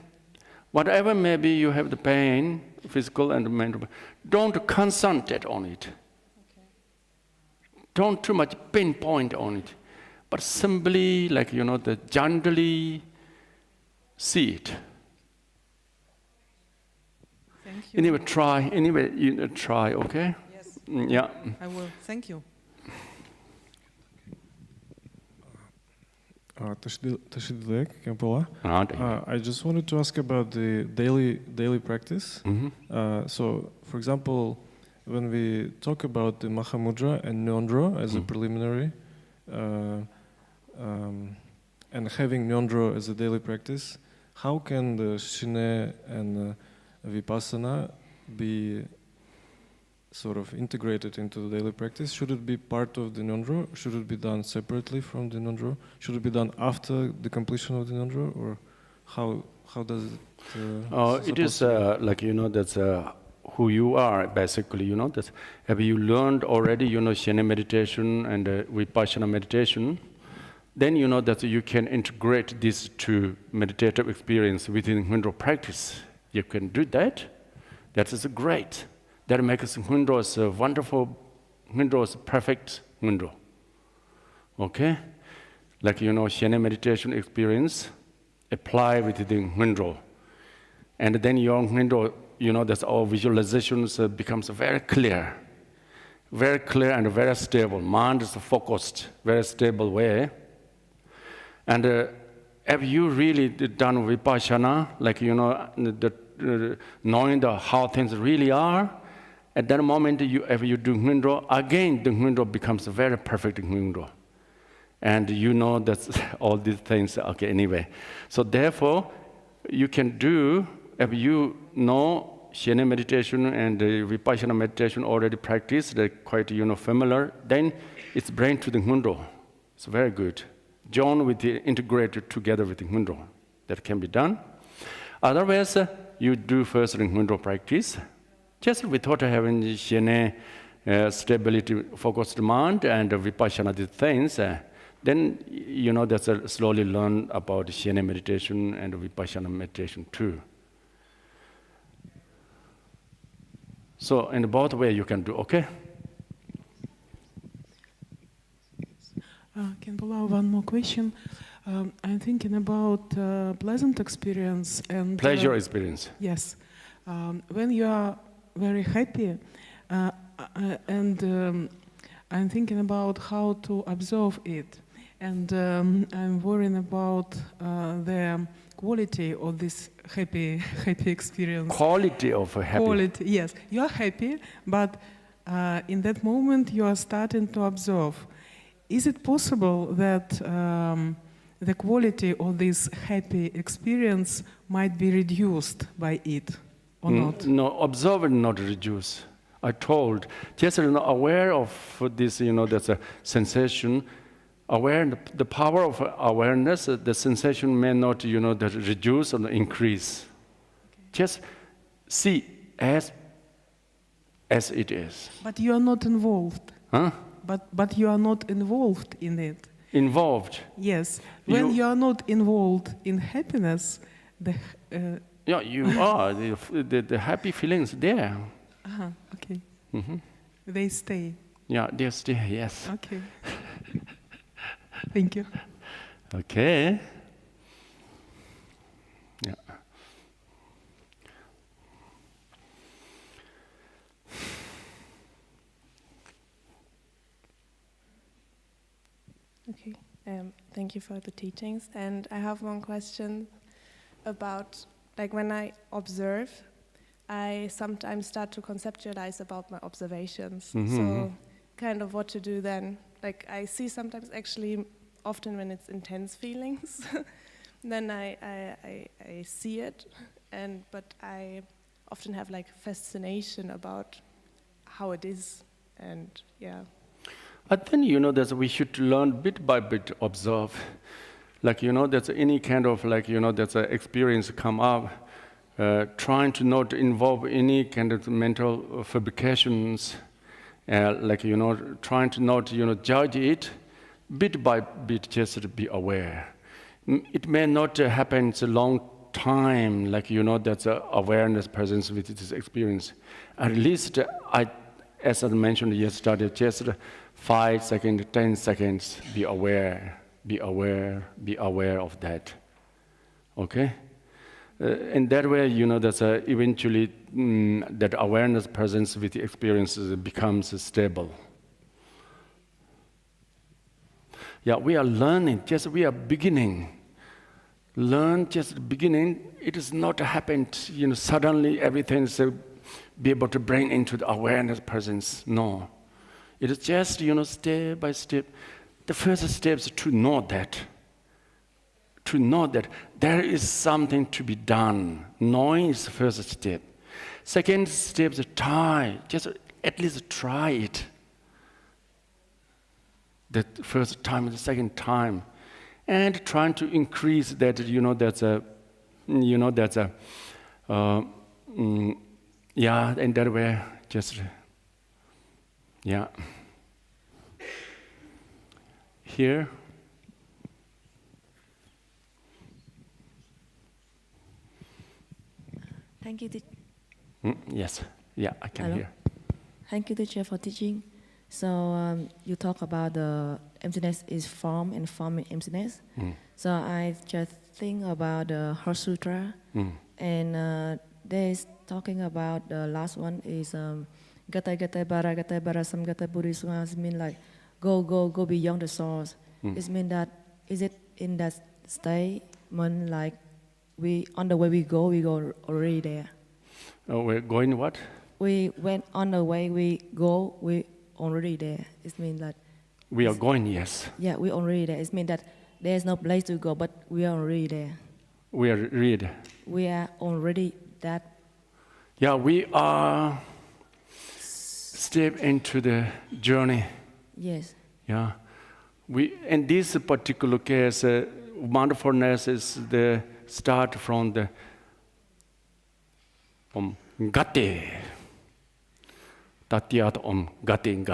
Whatever maybe you have the pain, physical and mental, don't concentrate on it. Okay. Don't too much pinpoint on it, but simply, like, gently see it. Thank you. Anyway, try, okay? Yes. Yeah. I will. Thank you. Tashidilek, Khenpo. I just wanted to ask about the daily practice. So, for example, when we talk about the Mahamudra and Nyondro as a preliminary, and having Nyondro as a daily practice, how can the Shine and Vipassana be sort of integrated into the daily practice? Should it be part of the Nyondro? Should it be done separately from the Nyondro? Should it be done after the completion of the Nyondro? Or how does it? It is like, that's who you are, basically, that have you learned already, Shine meditation and Vipassana meditation, then that you can integrate this to meditative experience within Nyondro practice. You can do that. That is great. That makes Nyondro a wonderful, Nyondro perfect Nyondro. Okay? Like, Shine meditation experience, apply with the Ngundro. And then your Ngundro, that's our visualizations becomes very clear and very stable. Mind is focused, very stable way. And have you really done Vipassana, like, knowing how things really are? At that moment, if you do Ngundro, again, the Ngundro becomes a very perfect Ngundro. And that's all these things, okay, anyway. So therefore, you can do, if you know Shene meditation and Vipassana meditation already practiced, they're quite familiar, then it's bring to the Ngundro. It's very good. Join with the integrated together with the Ngundro. That can be done. Otherwise, you do first the Ngundro practice, just without having Shene stability, focused mind, and Vipassana these things. Then that's slowly learn about Shene meditation and Vipassana meditation too. So in both ways you can do, okay? Khenpo, one more question. I'm thinking about pleasant experience and pleasure experience. Yes, when you are very happy, and I'm thinking about how to observe it, and I'm worrying about the quality of this happy experience. Quality of a happy. Quality, yes. You are happy, but in that moment you are starting to observe. Is it possible that the quality of this happy experience might be reduced by it, or not? No, observe and not reduce. I told, just aware of this, that's a sensation. Aware, the power of awareness, the sensation may not, that reduce or increase. Okay. Just see as it is. But you are not involved. Huh? But you are not involved in it. Involved? Yes. When you are not involved in happiness, yeah, you are. The happy feelings there. Okay. Mm-hmm. They stay. Yeah, they stay, yes. Okay. Thank you. Okay. Yeah. Okay. Thank you for the teachings. And I have one question about, like, when I observe, I sometimes start to conceptualize about my observations. Mm-hmm. So kind of what to do then. Like, I see sometimes actually, often when it's intense feelings, then I see it, but I often have like fascination about how it is, and yeah. I think, that we should learn bit by bit, observe. Like, that's any kind of, like, that's an experience come up, trying to not involve any kind of mental fabrications, like, trying to not, judge it, bit by bit, just to be aware. It may not happen a long time, like, that's awareness presence with this experience. At least, as I mentioned yesterday, just 5 seconds, 10 seconds, be aware of that. Okay? In that way, that's eventually that awareness presence with the experiences becomes stable. Yeah, we are learning, we are beginning. Learn just beginning. It is not happened, suddenly everything is be able to bring into the awareness presence. No. It is just, step by step. The first step is to know that. To know that there is something to be done. Knowing is the first step. Second step is try. Just at least try it. The first time and the second time. And trying to increase that, yeah, in that way, just, yeah. Here. Thank you. Yes, yeah, I can hear. Thank you, teacher, for teaching. So you talk about the emptiness is form and form is emptiness. So I just think about the Heart Sutra, and there's talking about the last one is Gata Gata Bara Gata Bara Samgata Buddhism. It means like go beyond the source. It means that is it in that statement like we on the way we go already there. We're going what? We went on the way we go, we already there. It means that We are going, yes. yeah, we already there. It means that there's no place to go, but we are already there. We are read. We are already that. Yeah, we are step into the journey. Yes. Yeah, we in this particular case, mindfulness is the start from the gate. Tatyat gate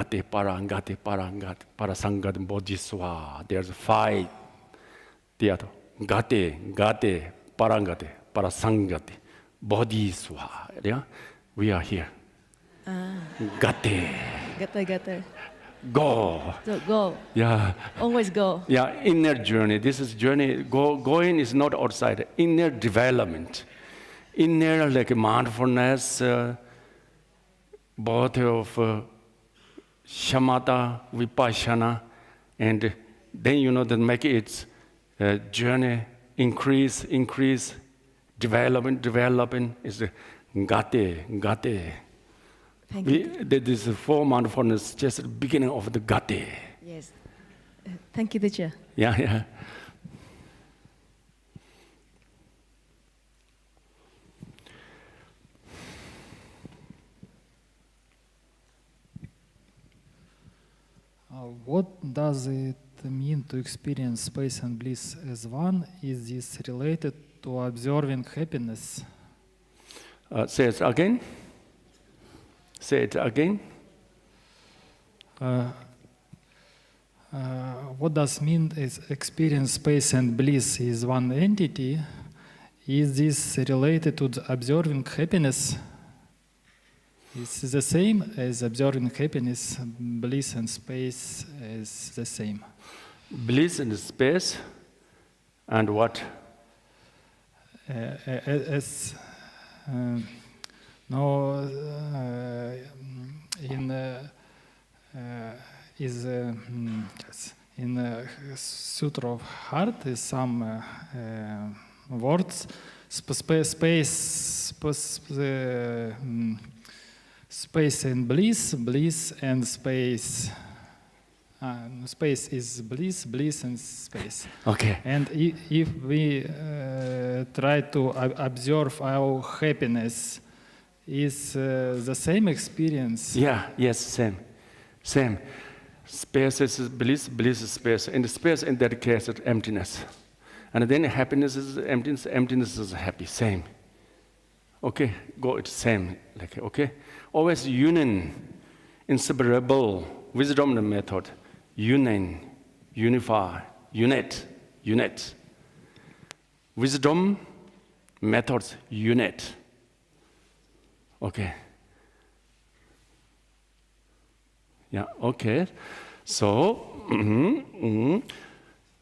parasangat bodhiswa. There's 5. Tiat gate parangate parasangate bodhiswa. Yeah, we are here. Gate. Gata. Go. So go. Yeah. Always go. Yeah, inner journey. This is journey. Going is not outside. Inner development. Inner like mindfulness, both of shamatha, vipassana, and then that make it journey increase, developing is the gate. Thank you. This is 4 mindfulness, just the beginning of the gate. Yes. Thank you, teacher. Yeah. What does it mean to experience space and bliss as one? Is this related to observing happiness? Say it again. What does mean is experience space and bliss is one entity? Is this related to observing happiness? Is the same as observing happiness? Bliss and space is the same. Bliss and space, and what? In Sutra of Heart is some words. Space and bliss and space. Space is bliss and space. Okay. And if we try to observe our happiness, is the same experience? Yes, same. Space is bliss is space. And the space in that case is emptiness. And then happiness is emptiness is happy, same. Okay, it's same. Okay? Always union, inseparable, wisdom method. Unify, unite. Wisdom methods, unite. Okay. Yeah, okay. So,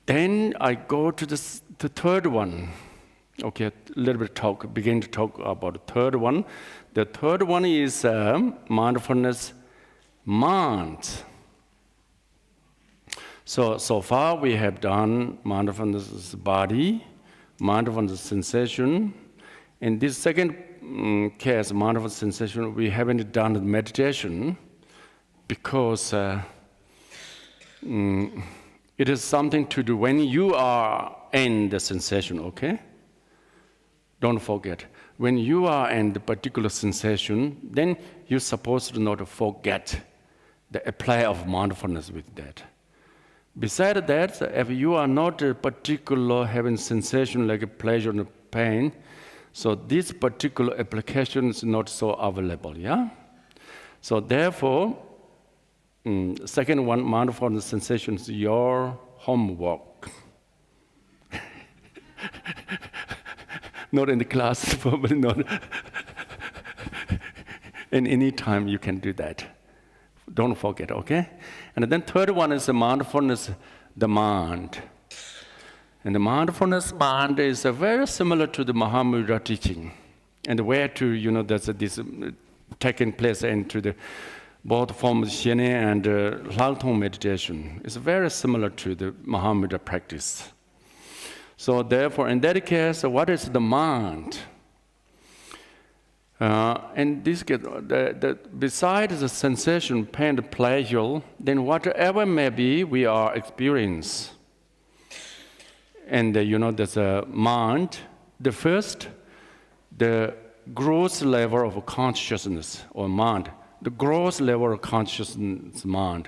then I go to the third one. Okay, a little bit begin to talk about the third one. The third one is mindfulness mind. So far we have done mindfulness body, mindfulness sensation. In this second case, mindfulness sensation, we haven't done the meditation because it is something to do when you are in the sensation, okay? Don't forget. When you are in the particular sensation, then you're supposed to not forget the apply of mindfulness with that. Besides that, if you are not particular having sensation like a pleasure and pain, so this particular application is not so available, yeah? So therefore, second one, mindfulness sensation is your homework. Not in the class, probably not. And any time you can do that. Don't forget, okay? And then third one is the mindfulness, the mind. And the mindfulness mind is very similar to the Mahamudra teaching. And where to, that's this taking place into the both forms of Shine and Langtong meditation. It's very similar to the Mahamudra practice. So therefore, in that case, what is the mind? And this case, besides the sensation, pain, pleasure, then whatever may be, we are experience. And there's a mind. The first, the gross level of consciousness or mind, the gross level of consciousness mind,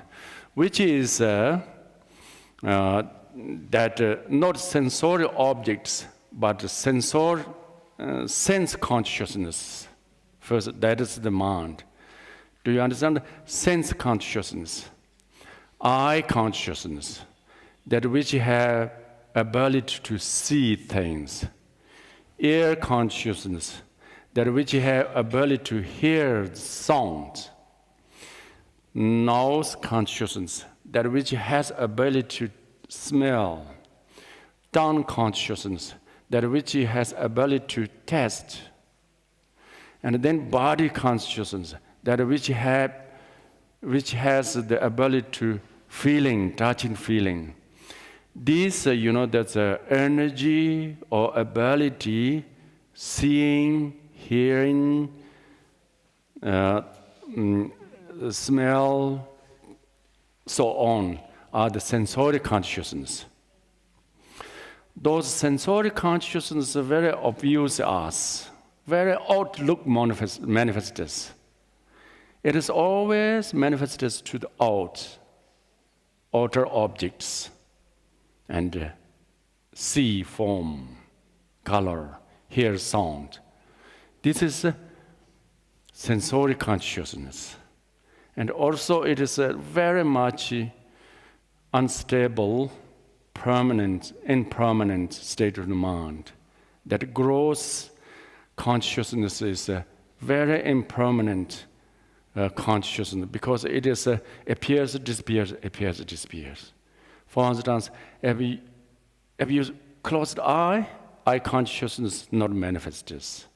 which is that not sensory objects, but sense consciousness. First, that is the mind. Do you understand? Sense consciousness, eye consciousness, that which have ability to see things, ear consciousness, that which have ability to hear sound, nose consciousness, that which has ability to smell, tongue consciousness, that which has ability to taste, and then body consciousness, that which has the ability to feeling, touching feeling. This, that's energy or ability, seeing, hearing, smell, so on, are the sensory consciousness. Those sensory consciousness are very obvious to us, very outlook manifested. It is always manifested to the outer objects, and see form, color, hear sound. This is sensory consciousness. And also it is a very much unstable, impermanent state of the mind. That gross consciousness is a very impermanent consciousness, because it is appears, disappears, appears, disappears. For instance, if you close the eye consciousness not manifests.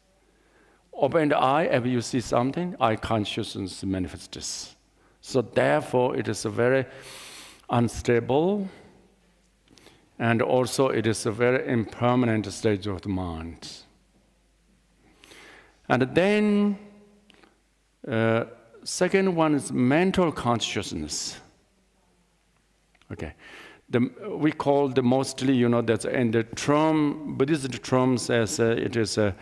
Open the eye, if you see something, eye consciousness manifests. So therefore, it is a very unstable, and also it is a very impermanent state of the mind. And then, second one is mental consciousness. Okay, we call the mostly, that's in the term, Buddhist term says it is a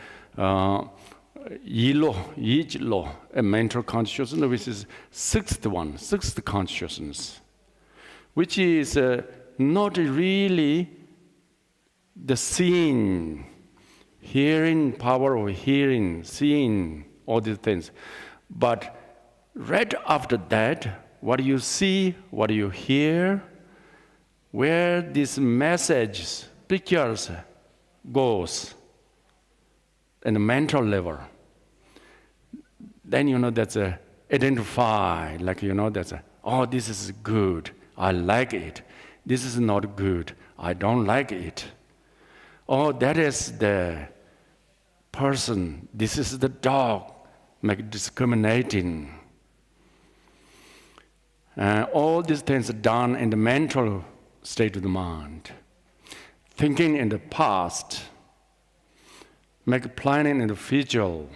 yijlo, a mental consciousness, which is sixth consciousness, which is not really the seeing, hearing, power of hearing, seeing, all these things. But right after that, what you see, what you hear, where these messages, pictures goes in the mental level, then that's identify, like that's this is good, I like it. This is not good, I don't like it. Oh, that is the person, this is the dog, make discriminating. All these things are done in the mental state of the mind. Thinking in the past, make planning in the future,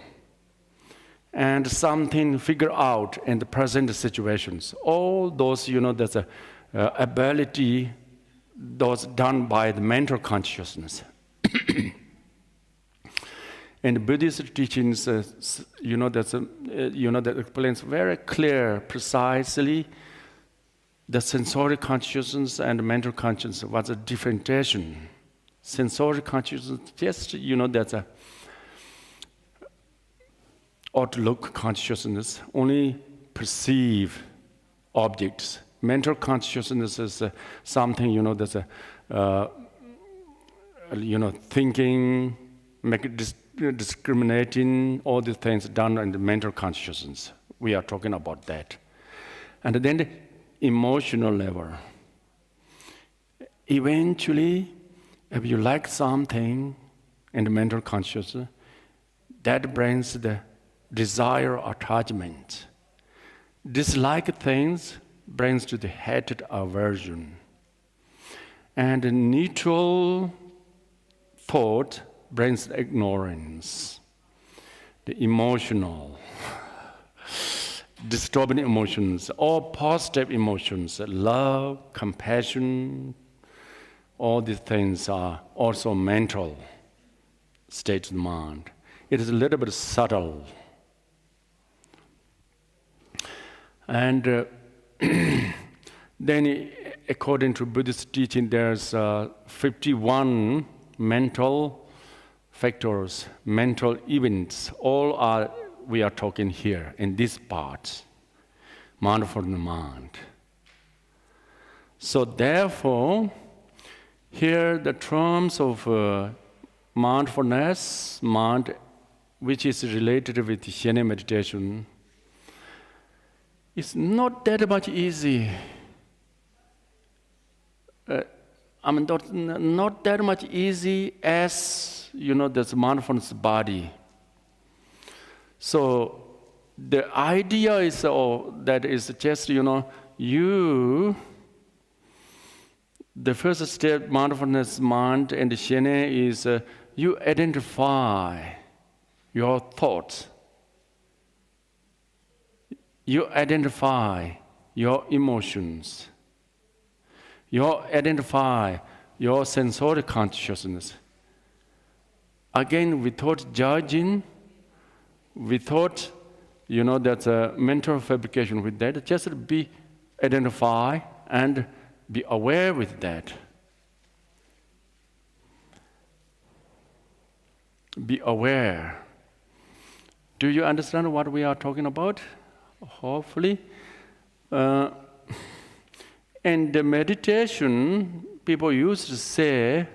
and something figure out in the present situations. All those, that's a ability, those done by the mental consciousness. And Buddhist teachings, that explains very clear, precisely, the sensory consciousness and mental consciousness, what's a differentiation. Sensory consciousness, just, that's a outlook consciousness, only perceive objects. Mental consciousness is something, that's a, thinking, discriminating, all these things done in the mental consciousness. We are talking about that. And then the emotional level. Eventually, If you like something in the mental consciousness, that brings the desire attachment. Dislike things brings to the hatred aversion. And the neutral thought brings ignorance. The emotional, disturbing emotions, all positive emotions, love, compassion, all these things are also mental states of the mind. It is a little bit subtle. And then, according to Buddhist teaching, there's 51 mental factors, mental events. All are, we are talking here in this part, mindful mind. So therefore, here the terms of mindfulness, mind, which is related with Shen meditation, it's not that much easy. Not that much easy as, this mindfulness body. So the idea is that is just, the first step, mindfulness mind and Shen is you identify your thoughts. You identify your emotions. You identify your sensory consciousness. Again, without judging, without, that's a mental fabrication with that, just be identify and be aware with that. Be aware. Do you understand what we are talking about? Hopefully. In the meditation, people used to say,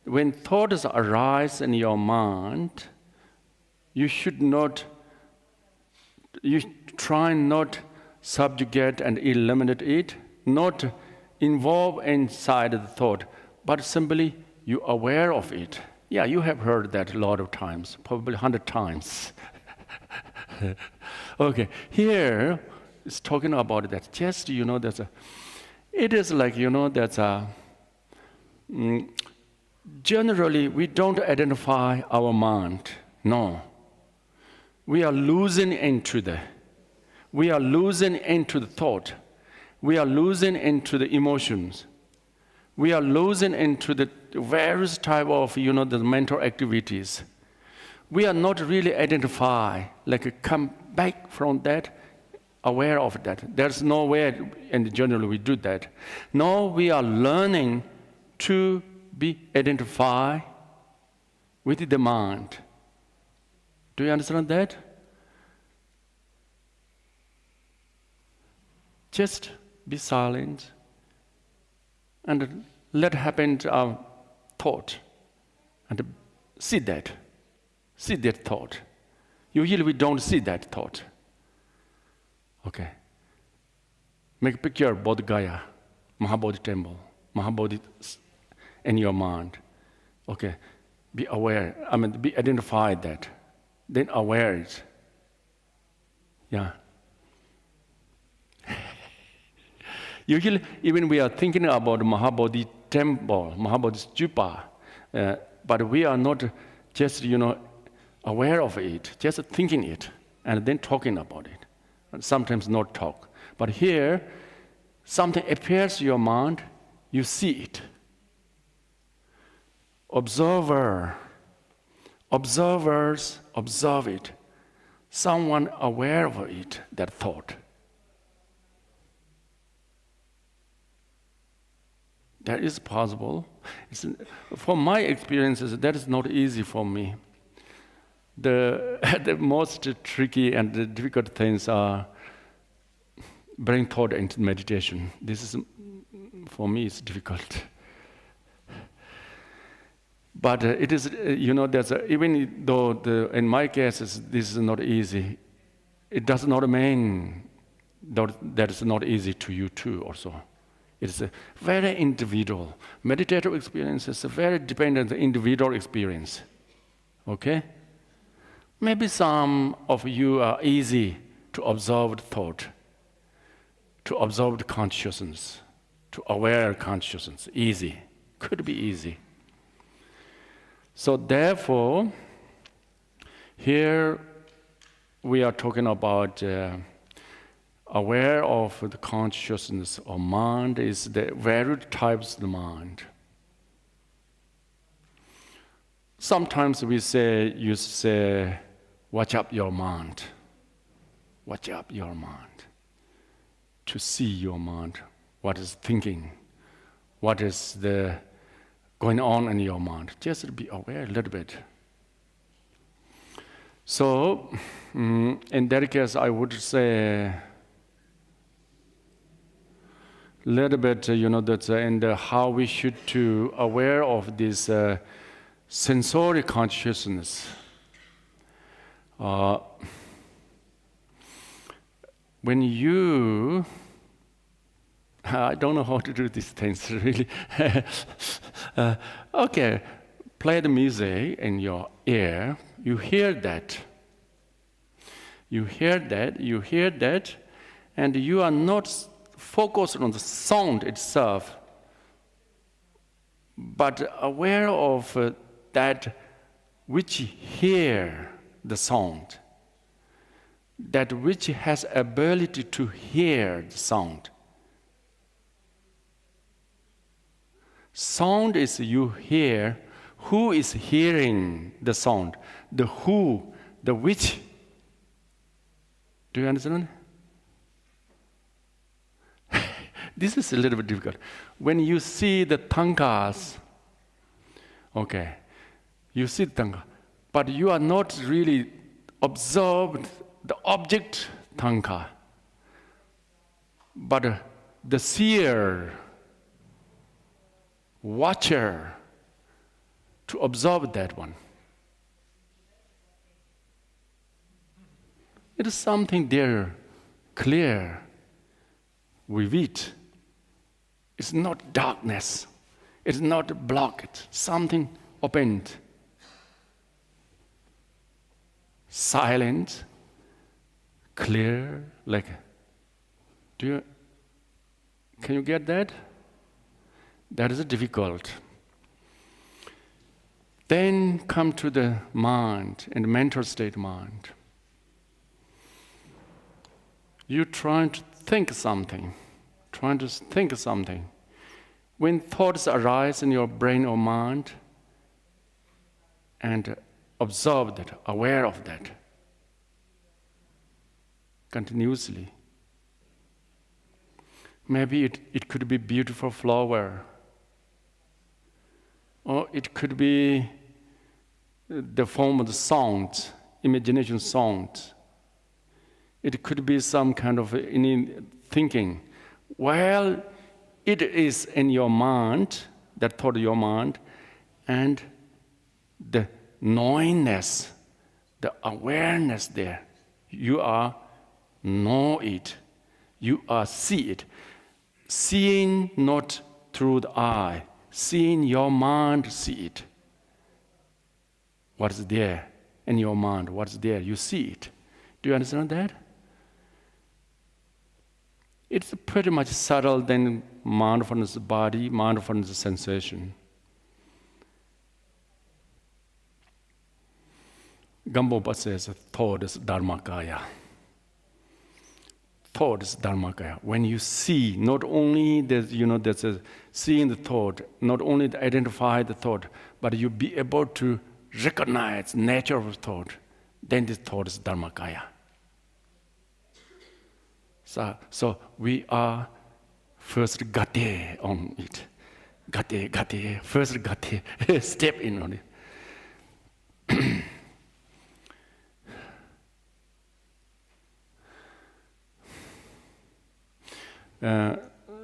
when thoughts arise in your mind, you try not subjugate and eliminate it, not involve inside the thought, but simply you aware of it. Yeah, you have heard that a lot of times, probably 100 times. Okay, here it's talking about that. Just, it is like, that's generally we don't identify our mind. No. We are losing into the thought. We are losing into the emotions. We are losing into the various type of, the mental activities. We are not really identify, like come back from that, aware of that. There's no way, and generally we do that. No, we are learning to be identified with the mind. Do you understand that? Just be silent and let happen our thought and see that thought. Usually we don't see that thought. Okay. Make a picture of Bodh Gaya, Mahabodhi temple, Mahabodhi in your mind. Okay. Be aware. Be identified that. Then aware it. Yeah. Usually, even we are thinking about Mahabodhi temple, Mahabodhi stupa, but we are not just, aware of it, just thinking it, and then talking about it. And sometimes not talk. But here, something appears to your mind, you see it. Observers observe it. Someone aware of it, that thought. That is possible. From my experiences, that is not easy for me. The most tricky and the difficult things are bring thought into meditation. This is, for me, it's difficult. But it is, there's even though in my case this is not easy, it does not mean that it's not easy to you too also. It's a very individual. Meditative experience is a very dependent individual experience. Okay? Maybe some of you are easy to observe the thought, to observe the consciousness, to aware consciousness. Easy. Could be easy. So therefore, here we are talking about aware of the consciousness or mind is the varied types of the mind. Sometimes you say, watch up your mind. Watch up your mind. To see your mind, what is thinking, what is going on in your mind. Just be aware a little bit. So, in that case, I would say a little bit, that's and how we should to aware of this sensory consciousness. When you, I don't know how to do these things really. Okay, play the music in your ear. You hear that. You hear that, and you are not focused on the sound itself, but aware of that which hear the sound, that which has ability to hear the sound. Sound is you hear. Who is hearing the sound? The who, the which. Do you understand? This is a little bit difficult. When you see the tankas, okay, you see the tanka, but you are not really observed the object tanka, but the seer, watcher, to observe that one. It is something there, clear, vivid. It's not darkness. It's not blocked. Something opened. Silent, clear, like, can you get that? That is difficult. Then come to the mind and the mental state mind. You're trying to think something. When thoughts arise in your brain or mind, and observe that, aware of that, continuously. Maybe it could be beautiful flower, or it could be the form of the sound, imagination sound. It could be some kind of thinking. Well, it is in your mind, that thought of your mind, and the knowingness, the awareness there. You are know it. You are see it. Seeing not through the eye. Seeing your mind see it. What is there in your mind? What's there? You see it. Do you understand that? It's pretty much subtle than mindfulness body, mindfulness sensation. Karmapa says thought is dharmakaya. Thought is dharmakaya. When you see, not only there's seeing the thought, not only to identify the thought, but you be able to recognize nature of thought, then this thought is dharmakaya. So we are first gate on it. Gate, first gate, step in on it.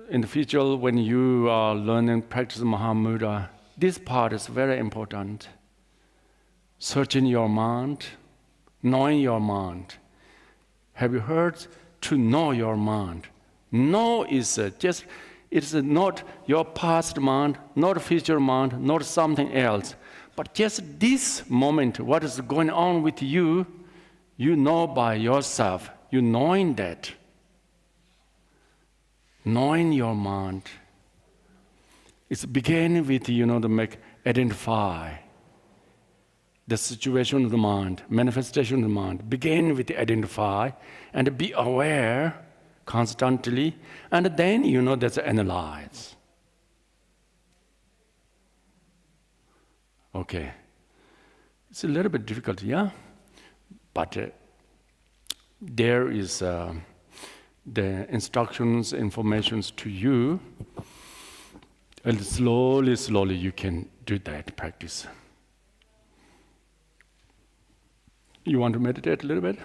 In the future, when you are learning, practice Mahamudra, this part is very important. Searching your mind, knowing your mind. Have you heard? To know your mind. Know is just It's not your past mind, not future mind, not something else, but just this moment, what is going on with you, you know by yourself. You knowing that. Knowing your mind. It's beginning with, to make identify the situation of the mind, manifestation of the mind. Begin with identify and be aware constantly, and then that's analyze. Okay. It's a little bit difficult, yeah? But there is the instructions, informations to you, and slowly you can do that practice. You want to meditate a little bit?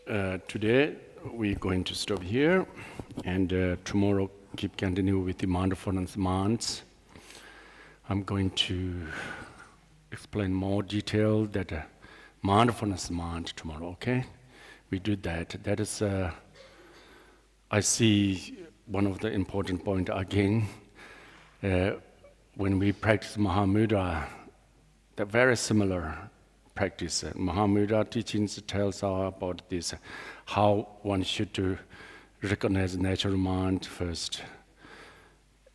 today we're going to stop here, and tomorrow keep continue with the mindfulness months. I'm going to explain more detail that mindfulness month tomorrow. Okay, we do that. That is, I see one of the important point again. When we practice Mahamudra, they're very similar practice. Mahamudra teachings tells us about this, how one should to recognize natural mind first,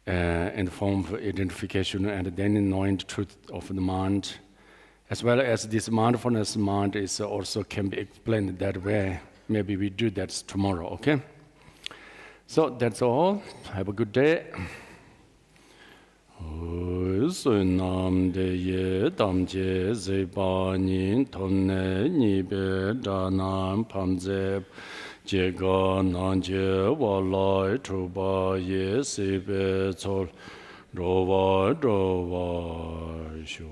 and form identification, and then knowing the truth of the mind, as well as this mindfulness mind is also can be explained that way. Maybe we do that tomorrow, okay? So that's all. Have a good day. Nam de ye dam je ze ba nin ton ne ni be da nam pam ze je ga nan je wa lai tu ba ye se be chol ro wa shu